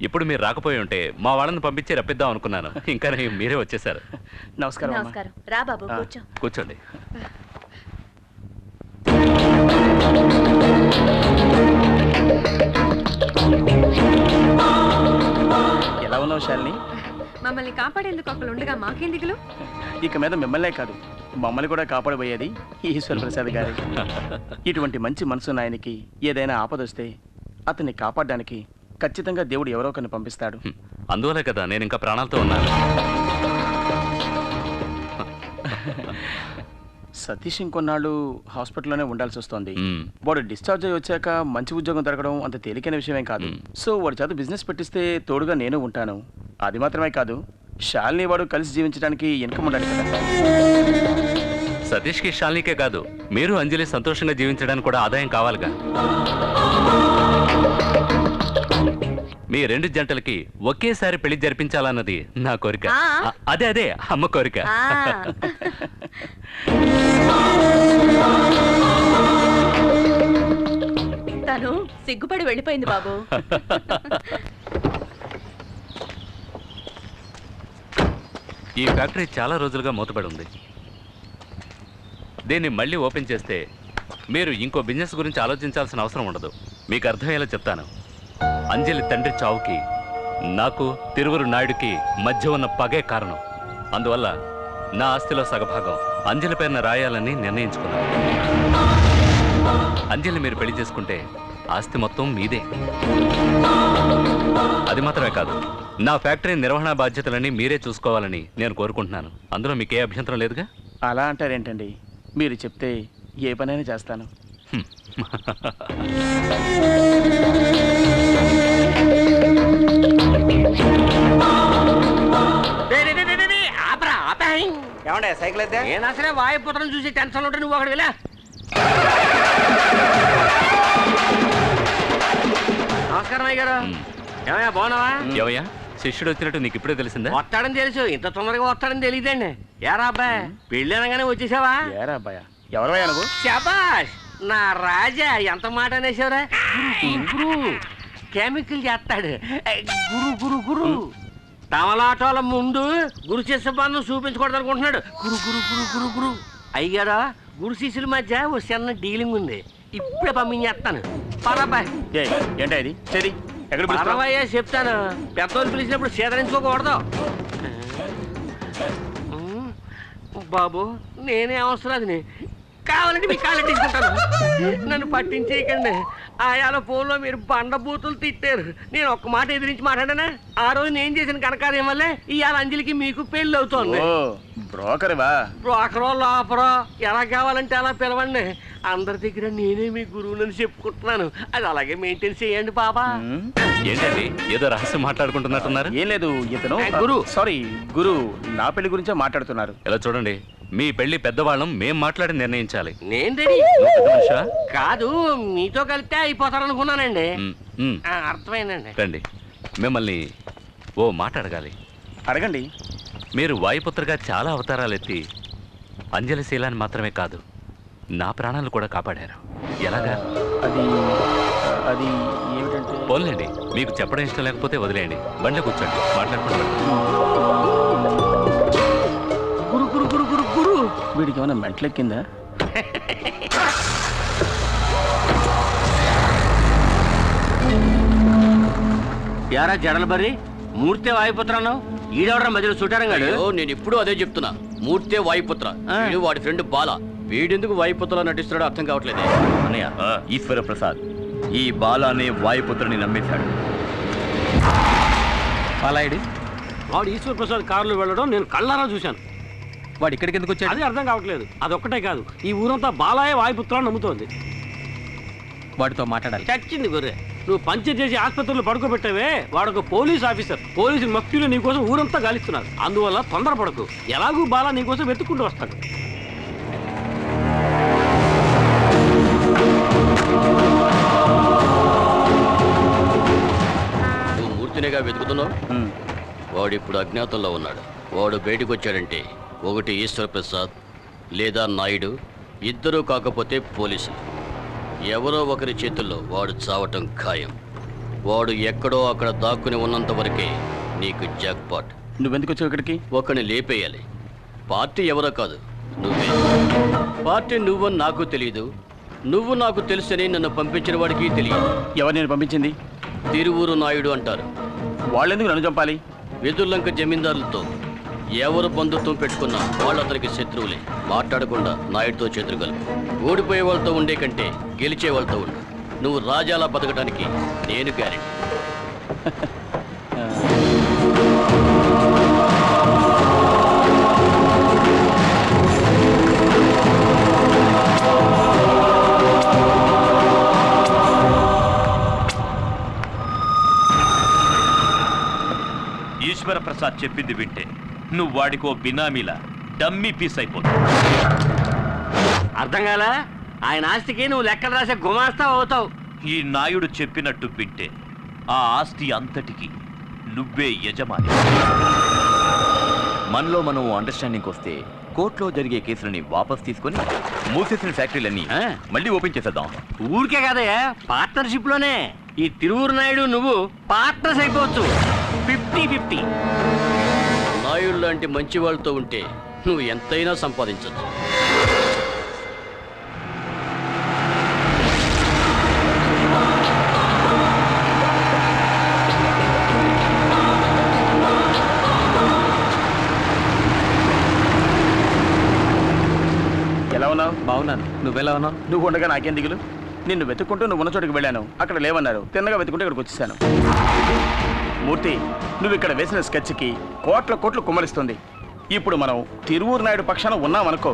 ఇప్పుడు మీరు రాకపోయి ఉంటే మా వాళ్ళని పంపించి రప్పిద్దాం అనుకున్నాను. ఇంకా మీరే వచ్చేసారు. నమస్కారం. నమస్కారం. రా బాబు, కూర్చో. కూర్చోండి. ఎలా ఉన్నావు శాలిని? మమ్మల్ని కాపాడేందుకు ఒకళ్ళు ఉండగా మాకేం దిగులు? ఇక మీద మిమ్మల్నే కాదు, మమ్మల్ని కూడా కాపాడబోయేది ఈశ్వర ప్రసాద్ గారు. ఇటువంటి మంచి మనసున్న ఆయనకి ఏదైనా ఆపదొస్తే అతన్ని కాపాడడానికి ఖచ్చితంగా దేవుడు ఎవరో ఒకరిని పంపిస్తాడు. అందువల్లే కదా నేను ఇంకా ప్రాణాలతో ఉన్నాను. సతీష్ ఇంకొన్నాళ్ళు హాస్పిటల్లోనే ఉండాల్సి వస్తుంది. వాడు డిశ్చార్జ్ అయ్యి వచ్చాక మంచి ఉద్యోగం దొరకడం అంత తేలికైన విషయమేం కాదు. సో వాడి చేత బిజినెస్ పెట్టిస్తే తోడుగా నేను ఉంటాను. అది మాత్రమే కాదు, శాలిని వాడు కలిసి జీవించడానికి ఇన్కమ్ ఉండాలి కదా. సతీష్కి శాలినికే కాదు, మీరు అంజలి సంతోషంగా జీవించడానికి కూడా ఆదాయం కావాలిగా. మీ రెండు జంటలకి ఒకేసారి పెళ్లి జరిపించాలన్నది నా కోరిక. అదే అదే అమ్మ కోరిక. తను సిగ్గుపడి వెళ్ళిపోయింది బాబు. ఈ ఫ్యాక్టరీ చాలా రోజులుగా మూతపడి ఉంది. దీన్ని మళ్ళీ ఓపెన్ చేస్తే మీరు ఇంకో బిజినెస్ గురించి ఆలోచించాల్సిన అవసరం ఉండదు. మీకు అర్థమయ్యేలా చెప్తాను. అంజలి తండ్రి చావుకి నాకు తిరువురు నాయుడికి మధ్య ఉన్న పగే కారణం. అందువల్ల నా ఆస్తిలో సగభాగం అంజలి పేరున రాయాలని నిర్ణయించుకున్నాను. అంజలి మీరు పెళ్లి చేసుకుంటే ఆస్తి మొత్తం మీదే. అది మాత్రమే కాదు, నా ఫ్యాక్టరీ నిర్వహణ బాధ్యతలన్నీ మీరే చూసుకోవాలని నేను కోరుకుంటున్నాను. అందులో మీకే అభ్యంతరం లేదుగా? అలా అంటారేంటండి, మీరు చెప్తే ఏ పనైనా చేస్తాను. ఏమండే సైకిల్ అయితే నేను అసలే వాయుపుత్రం చూసి టెన్షన్ ఉంటే నువ్వు అక్కడ వెళ్ళా. నమస్కారం అయ్య గారు. ఏమయ్యా బాగున్నావా? ఏమయ్యా శిష్యుడు వచ్చినట్టు నీకు ఇప్పుడే తెలిసిందా? వస్తాడని తెలుసు, ఇంత తొందరగా వస్తాడని తెలియదండి. ఏరా అబ్బాయి, పెళ్ళి అనగానే వచ్చేసావా? ఏరా అబ్బాయా, ఎవరయ్యా నువ్వు? శబాష్, నా రాజా, ఎంత మాట అనేసావురా. గురు కెమికల్ చేస్తాడు. గురు గురు గురు తమలాటోల ముందు గురు శిష్య బంధం చూపించకూడదు అనుకుంటున్నాడు. గురు గురు గురు గురు గురు అయ్యారా, గురు శిష్యుల మధ్య ఓ చిన్న డీలింగ్ ఉంది. ఇప్పుడే పంపించేస్తాను. పరబాయ్. ఏంటా ఇది? సరే పరవయ్యా చెప్తాను. పెద్దోళ్ళు పిలిచినప్పుడు సేదరించుకోకూడదు. బాబు నేనే అవసరాదిని, కావాలంటే మీ కాళ్ళు తీసుకుంటాను. నన్ను పట్టించేయకండి. ఆయాల ఫోన్లో మీరు బండబూతులు తిట్టారు. నేను ఒక్క మాట ఎదిరించి మాట్లాడానా? ఆ రోజు నేను చేసిన కనకార్యం వల్లే ఇవాళ అంజలికి మీకు పెళ్ళి అవుతోంది. బ్రోకర్వా? బ్రోకరో లోపరో ఎలా కావాలంటే అలా పిలవండి. అందరి దగ్గర నేనే మీ గురువునని చెప్పుకుంటున్నాను. అది అలాగే మెయింటైన్ చేయండి బాబా. ఏంటండి ఏదో రహస్యం మాట్లాడుకుంటున్నట్టున్నారు? ఏం లేదు, ఇతను గురు నా పెళ్లి గురించే మాట్లాడుతున్నారు. ఇలా చూడండి, మీ పెళ్లి పెద్దవాళ్ళం మేం మాట్లాడి నిర్ణయించాలి. నేను కాదు, మీతో కలిస్తే అయిపోతారనుకున్నానండి. అర్థమైందండి. రండి, మిమ్మల్ని ఓ మాట అడగాలి. అడగండి. మీరు వాయుపుత్రగా చాలా అవతారాలు ఎత్తి అంజలి శీలాన్ని మాత్రమే కాదు నా ప్రాణాలు కూడా కాపాడారు. ఎలాగా? అది ఏమిటంటే పోన్లేండి, మీకు చెప్పడం ఇష్టం లేకపోతే వదిలేయండి. బండిలో కూర్చోండి, మాట్లాడుకుంటాం. గురు గురు గురు గురు గురు వీడికి ఏమైనా మెంటలెక్కిందా? యారా జడలు బర్రి మూర్తే వాయుపుత్రాను ఈడవడం మధ్యలో చుట్టారంగాడు. నేను ఇప్పుడు అదే చెప్తున్నా, మూర్తే వాయుపుత్ర. వీడు వాడి ఫ్రెండ్ బాల. వీడెందుకు వాయుపుత్రలో నటిస్తున్నాడో అర్థం కావట్లేదే. అన్నయ్య, ఈశ్వర ప్రసాద్ ఈ బాల అనే వాయుపుత్రుని నమ్మేశాడు. బాలాయుడు వాడు ఈశ్వర్ ప్రసాద్ కారులో వెళ్ళడం నేను కళ్ళారా చూశాను. వాడు ఇక్కడికి ఎందుకు వచ్చాడు? అది అర్థం కావట్లేదు. అదొక్కటే కాదు, ఈ ఊరంతా బాలాయే వాయుపుత్రాన్ని నమ్ముతోంది. వాడితో మాట్లాడాలి. చచ్చింది గొర్రె. నువ్వు పంచర్ చేసి ఆసుపత్రిలో పడుకోబెట్టావే, వాడొక పోలీస్ ఆఫీసర్. పోలీసు మఫ్తీలో నీకోసం ఊరంతా గాలిస్తున్నారు. అందువల్ల తొందరపడకు. ఎలాగూ బాలా నీకోసం వెతుక్కుంటూ వస్తాడు. నువ్వు మూర్తినేగా వెతుకుతున్నావు. వాడిప్పుడు అజ్ఞాతంలో ఉన్నాడు. వాడు బయటకు వచ్చాడంటే ఒకటి ఈశ్వర ప్రసాద్ లేదా నాయుడు, ఇద్దరూ కాకపోతే పోలీసులు. ఎవరో ఒకరి చేతుల్లో వాడు చావటం ఖాయం. వాడు ఎక్కడో అక్కడ దాక్కుని ఉన్నంత వరకే నీకు జాక్పాట్. నువ్వెందుకు వచ్చావు ఇక్కడికి? ఒకరిని లేపేయాలి. పార్టీ ఎవరో కాదు, నువ్వే. పార్టీ నువ్వని నాకు తెలియదు, నువ్వు నాకు తెలుసని నన్ను పంపించిన వాడికి తెలియదు. ఎవరు నేను పంపించింది? తిరువూరు నాయుడు అంటారు. వాళ్ళెందుకు నన్ను చంపాలి? వెదుర్లంక జమీందారులతో ఎవరు బంధుత్వం పెట్టుకున్నా వాళ్ళు అతనికి శత్రువులే. మాట్లాడకుండా నాయుడుతో చేతులు కలుపు. ఓడిపోయే వాళ్ళతో ఉండే కంటే గెలిచే వాళ్ళతో ఉండు. నువ్వు రాజాలా బతకడానికి నేను గ్యారెంటీ. ఈశ్వర ప్రసాద్ చెప్పింది వింటే నువ్వు వాడికో బినామీలా డమ్మీ పీస్ అయిపోతావు. అర్థం కాలా? ఆయన ఆస్తికి నువ్వు లెక్కలు రాసే గుమాస్తా అవుతావు. ఈ నాయుడు చెప్పినట్టు వింటే ఆ ఆస్తి అంతటికి నువ్వే యజమాని. మనలో మనం అండర్స్టాండింగ్ వస్తే కోర్టులో జరిగే కేసులని వాపస్ తీసుకొని మూసేసిన ఫ్యాక్టరీలన్నీ మళ్ళీ ఓపెన్ చేసేద్దాం. ఊరికే కాదయ్యా, పార్ట్నర్షిప్ లోనే. ఈ తిరువూరు నాయుడు నువ్వు పార్ట్నర్స్ అయిపోవచ్చు. 50-50. నాయుడు లాంటి మంచి వాళ్ళతో ఉంటే నువ్వు ఎంతైనా సంపాదించచ్చు. ఎలా ఉన్నావు? బాగున్నాను. నువ్వెలా ఉన్నావు? నువ్వు ఉండగా నాకేం దిగులు? నిన్ను వెతుక్కుంటూ నువ్వు ఉన్న చోటుకి వెళ్ళాను. అక్కడ లేవన్నారు. తిన్నగా వెతుకుంటూ ఇక్కడికి వచ్చేసాను. మూర్తి, నువ్వు ఇక్కడ వేసిన స్కెచ్కి కోట్లు కుమ్మరిస్తుంది. ఇప్పుడు మనం తిరువూరు నాయుడు పక్షాన ఉన్నామనుకో,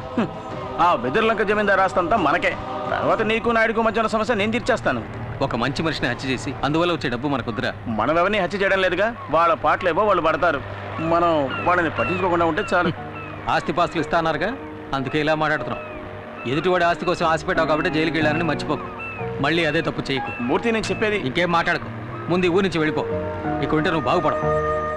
ఆ వెదుర్లంక జమీందారు ఆస్తంతా మనకే. తర్వాత నీకు నాయుడుకు మధ్య ఉన్న సమస్య నేను తీర్చేస్తాను. ఒక మంచి మనిషిని హత్య చేసి అందువల్ల వచ్చే డబ్బు మనకుద్దురా. మనం ఎవరిని హత్య చేయడం లేదుగా. వాళ్ళ పాటలేవో వాళ్ళు పడతారు. మనం వాళ్ళని పట్టించుకోకుండా ఉంటే చాలు. ఆస్తిపాస్తులు ఇస్తా అన్నారుగా, అందుకే ఇలా మాట్లాడుతున్నాం. ఎదుటివాడి ఆస్తి కోసం ఆశపెట్టావు కాబట్టి జైలుకి వెళ్ళానని మర్చిపోకు. మళ్ళీ అదే తప్పు చేయకు. మూర్తి, నేను చెప్పేది ఇంకేం మాట్లాడకు. ముందు ఈ ఊరి నుంచి వెళ్ళిపో. ఇక్కడ ఉంటే నువ్వు బాగుపడవు.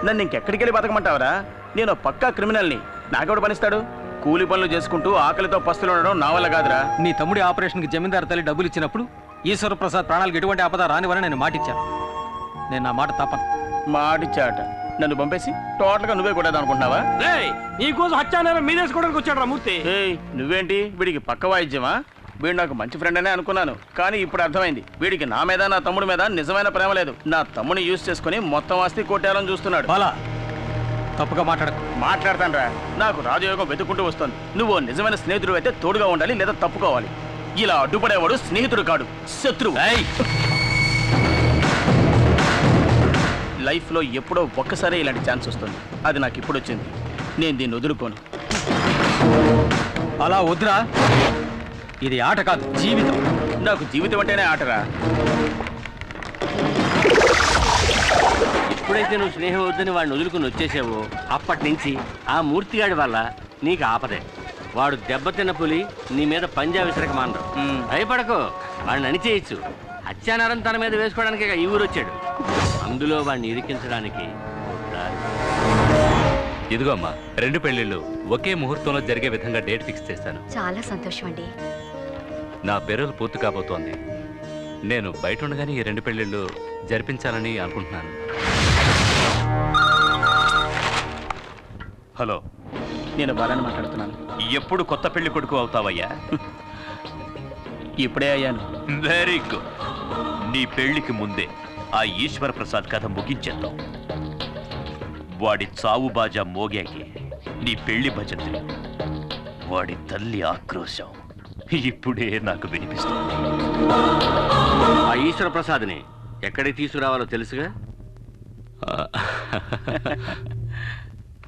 నన్ను ఇంకెక్కడికి వెళ్ళి బతకమంటావరా? నేను పక్కా క్రిమినల్ని. నాకెవడు పనిస్తాడు? కూలి పనులు చేసుకుంటూ ఆకలితో పస్తులు ఉండడం నా వల్ల కాదురా. నీ తమ్ముడి ఆపరేషన్కి జమీందారు తల్లి డబ్బులు ఇచ్చినప్పుడు ఈశ్వర ప్రసాద్ ప్రాణాలకు ఎటువంటి ఆపద రానివని నేను మాటిచ్చాను. నేను నా మాట తప్పను. మాటిచ్చాట. నన్ను పంపేసి టోటల్గా నువ్వే కొట్టేది అనుకుంటున్నావా? నీకోసం హత్యానేరం మీదేసుకోవడానికి వచ్చాడు రా మూర్తి. నువ్వేంటి వీడికి పక్క వాయిద్యమా? వీడు నాకు మంచి ఫ్రెండ్ అనే అనుకున్నాను, కానీ ఇప్పుడు అర్థమైంది. వీడికి నా మీద నా తమ్ముడి మీద నిజమైన ప్రేమ లేదు. నా తమ్ముని యూజ్ చేసుకుని మొత్తం ఆస్తి కొట్టేయాలని చూస్తున్నాడు. బాలా, తప్పుగా మాట్లాడకు. మాట్లాడతాను రా. నాకు రాజయోగం వెతుక్కుంటూ వస్తుంది. నువ్వు నిజమైన స్నేహితుడు అయితే తోడుగా ఉండాలి, లేదా తప్పుకోవాలి. ఇలా అడ్డుపడేవాడు స్నేహితుడు కాడు, శత్రువు. లైఫ్లో ఎప్పుడో ఒక్కసారి ఇలాంటి ఛాన్స్ వస్తుంది. అది నాకు ఇప్పుడు వచ్చింది. నేను దీన్ని వదులుకోను. అలా వద్దురా. ఇది ఆట కాదు, జీవితం. నాకు జీవితం అంటేనే ఆటరా. ఎప్పుడైతే నువ్వు స్నేహం వద్దని వాడిని వదులుకుని వచ్చేసావో అప్పటి నుంచి ఆ మూర్తిగాడి వల్ల నీకు ఆపదే. వాడు దెబ్బతిన్న పులి నీ మీద పంజా విసరక మానరు. భయపడకు, వాడిని అణిచేయచ్చు. హత్యానేరం తన మీద వేసుకోవడానికి ఈ ఊరు వచ్చాడు. అందులో వాడిని ఇరికించడానికి ఇదిగో అమ్మా, 2 పెళ్లిళ్ళు ఒకే ముహూర్తంలో జరిగే విధంగా డేట్ ఫిక్స్ చేశాను. చాలా సంతోషం అండి. నా పెరులు పూర్తి కాబోతోంది. నేను బయట ఉండగానే ఈ 2 పెళ్లిళ్ళు జరిపించాలని అనుకుంటున్నాను. హలో, నేను బాలని మాట్లాడుతున్నాను. ఎప్పుడు కొత్త పెళ్లి కొడుకు అవుతావయ్యా? ఇప్పుడే అయ్యాను. Very good. నీ పెళ్లికి ముందే ఆ ఈశ్వర ప్రసాద్ కథ ముగించేద్దాం. వాడి చావు బాజా మోగాకి నీ పెళ్లి భజంత్రి, వాడి తల్లి ఆక్రోశం ఇప్పుడే నాకు వినిపిస్తుంది. ఆ ఈశ్వర ప్రసాద్ని ఎక్కడికి తీసుకురావాలో తెలుసుగా?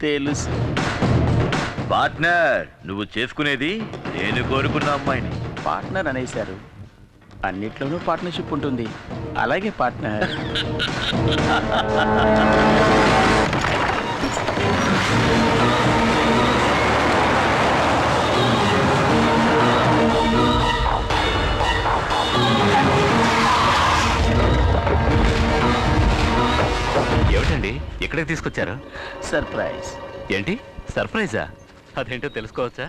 తెలుసు. పార్ట్నర్, నువ్వు చేసుకునేది నేను కోరుకున్న అమ్మాయిని. పార్ట్నర్ అనేశారు, అన్నిట్లోనూ పార్ట్నర్షిప్ ఉంటుంది. అలాగే పార్ట్నర్. ఏమిటండి ఎక్కడికి తీసుకొచ్చారు? సర్ప్రైజ్. ఏంటి సర్ప్రైజా? అదేంటో తెలుసుకోవచ్చా?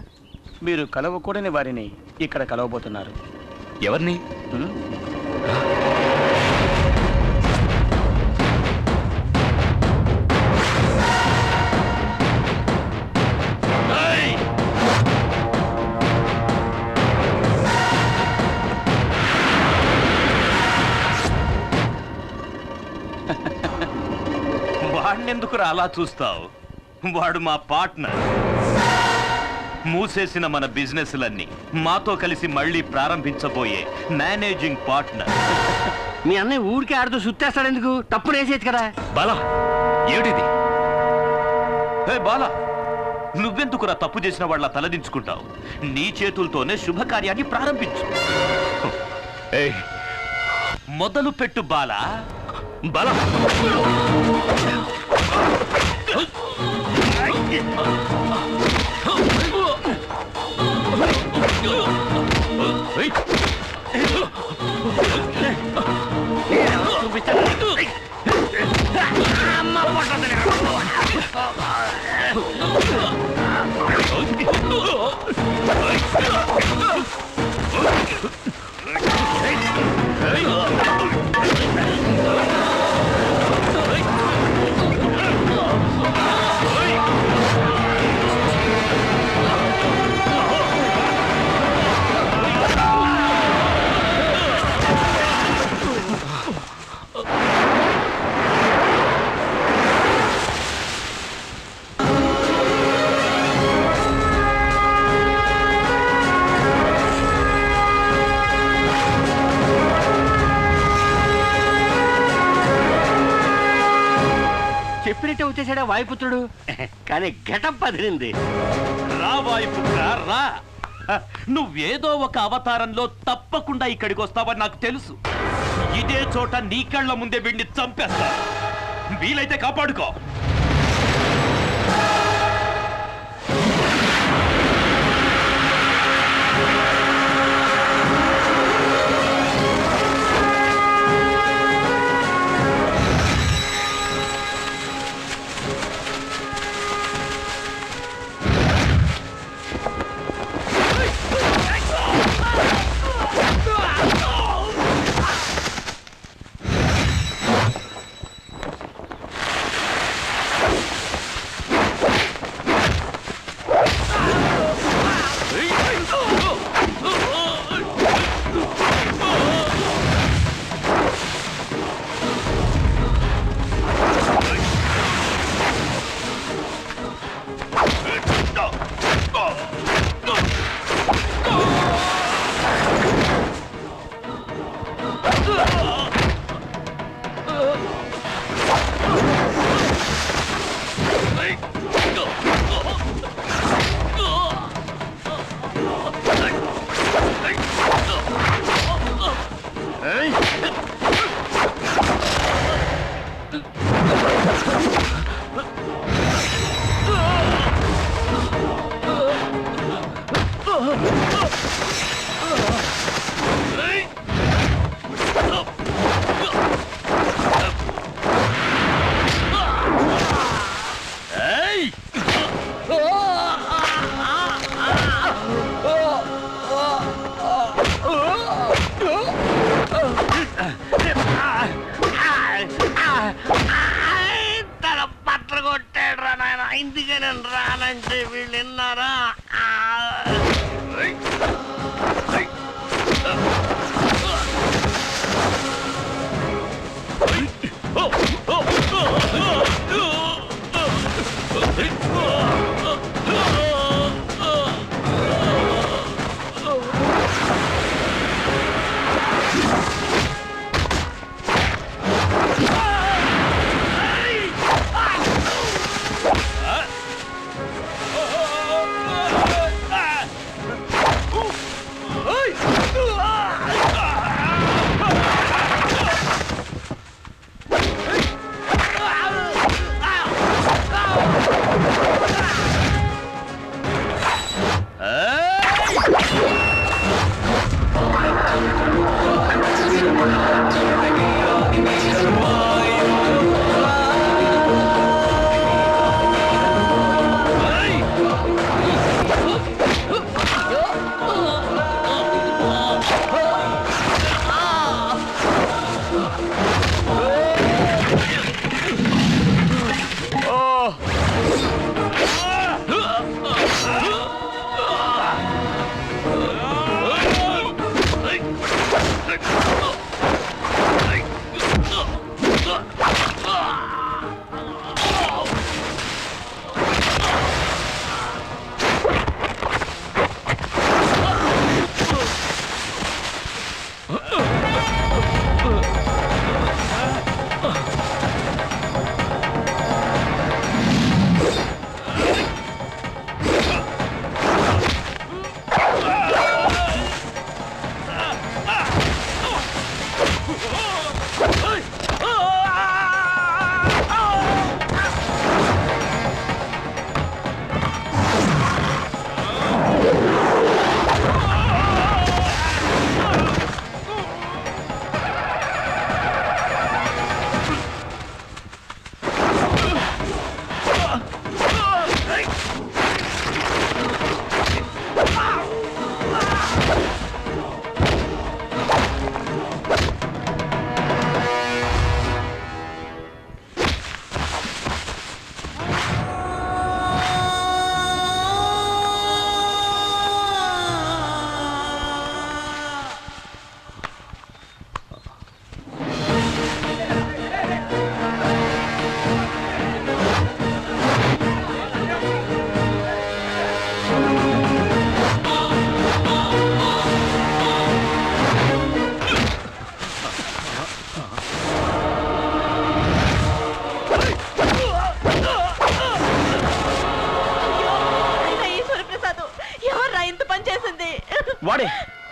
మీరు కలవకూడని వారిని ఇక్కడ కలవబోతున్నారు. ఎవరిని? వాడినెందుకు అలా చూస్తావు? వాడు మా పార్ట్నర్. మూసేసిన మన బిజినెస్లన్నీ మాతో కలిసి మళ్ళీ ప్రారంభించబోయే మేనేజింగ్ పార్ట్నర్. మీ అన్నయ్య ఊరికే ఆడుతూ సుత్తేస్తాడు ఎందుకు? తప్పుడు వేసేది కదా. బాలా, ఏమిటిది? బాలా, నువ్వెందుకురా తప్పు చేసిన వాళ్ళ తలదించుకుంటావు? నీ చేతులతోనే శుభకార్యాన్ని ప్రారంభించు. మొదలు పెట్టు బాలా. బాలా, చెప్పినట్టే వచ్చేసాడా వాయుపుత్రుడు. కానీ గెటప్ అదిరింది. రా వాయుపుత్ర రా. నువ్వేదో ఒక అవతారంలో తప్పకుండా ఇక్కడికి వస్తావని నాకు తెలుసు. ఇదే చోట నీ కళ్ళ ముందే వీడిని చంపేస్తా. వీలైతే కాపాడుకో. వినాలంటే వీళ్ళు విన్నారా?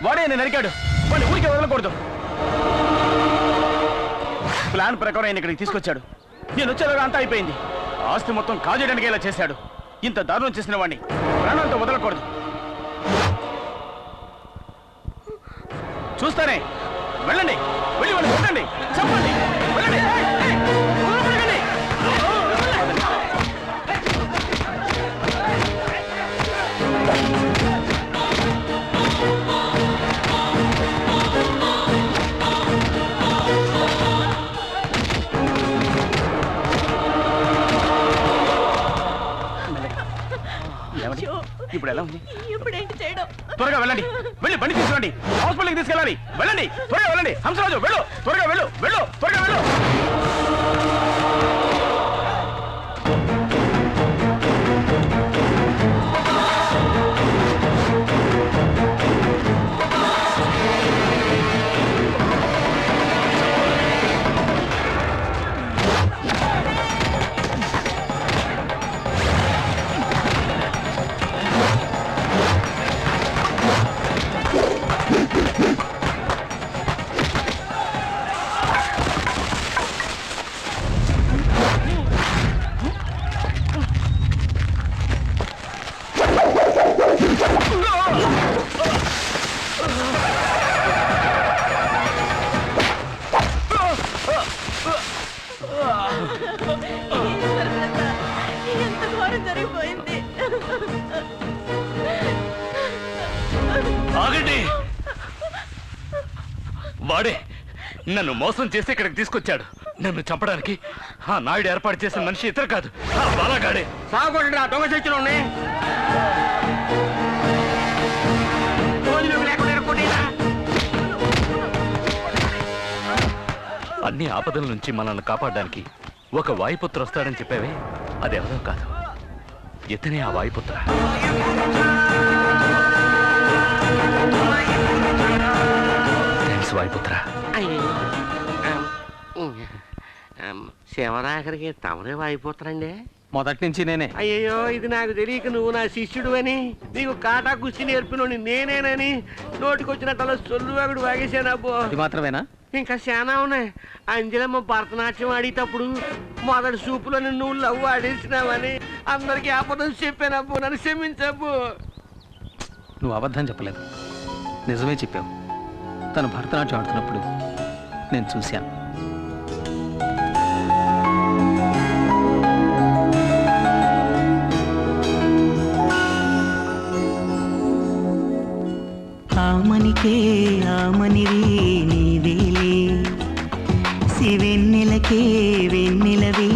వాడే నేను నరికాడు. వాడిని ఊరికే వదలకూడదు. ప్లాన్ ప్రకారం ఆయన ఇక్కడికి తీసుకొచ్చాడు. నేను వచ్చేలాగా అంతా అయిపోయింది. ఆస్తి మొత్తం కాజేయడానికి ఇలా చేశాడు. ఇంత దారుణం చేసిన వాడిని ప్రాణాలతో వదలకూడదు. చూస్తానే. వెళ్ళండి, వెళ్ళి వాడిని కొట్టండి, చెప్పండి, వెళ్ళండి. ఇప్పుడు ఎలా ఉంది? ఇప్పుడేంటి చేయడం? త్వరగా వెళ్ళండి, వెళ్ళి బండి తీసుకురండి, హాస్పిటల్కి తీసుకెళ్ళాలి. వెళ్ళండి, త్వరగా వెళ్ళండి. హంసరాజు వెళ్ళు, త్వరగా వెళ్ళు, వెళ్ళు, త్వరగా వెళ్ళు. ఆగండి. వాడే నన్ను మోసం చేసి ఇక్కడికి తీసుకొచ్చాడు. నన్ను చంపడానికి ఆ నాయుడు ఏర్పాటు చేసిన మనిషి ఇతరు కాదు, ఆ బాలగాడే. సాగుకోండి రా దొంగ చచ్చిన అన్ని ఆపదల నుంచి మనల్ని కాపాడడానికి ఒక వాయుపుత్ర వస్తాడని చెప్పావే, అది ఎవరో కాదు, ఇతనే ఆ వాయుపుత్ర. థ్యాంక్స్ వాయుపుత్ర. శివరాఖరికి తమరే వాయిపోతారండి. మొదటి నుంచి నేనే. అయ్యో ఇది నాకు తెలియక నువ్వు నా శిష్యుడు అని, నీకు కాటా కుస్తీ నేర్పినోని నేనేనని నోటికొచ్చినట్టు సొల్లువాగుడు వాగేశాను అబ్బో. అది మాత్రమేనా? ఇంకా చాలా ఉన్నాయి. అంజలమ్మ భరతనాట్యం ఆడేటప్పుడు మొదటి సూపులో నువ్వు లవ్ ఆడేసినావని అందరికీ అబద్ధం చెప్పానబ్బు, నన్ను క్షమించబ్బు. నువ్వు అబద్ధం చెప్పలేదు, నిజమే చెప్పావు. తను భరతనాట్యం ఆడుతున్నప్పుడు నేను చూశాను. ఆమనికే ఆమనివి నీవేలే, సివెన్నెలకే వెన్నెలవే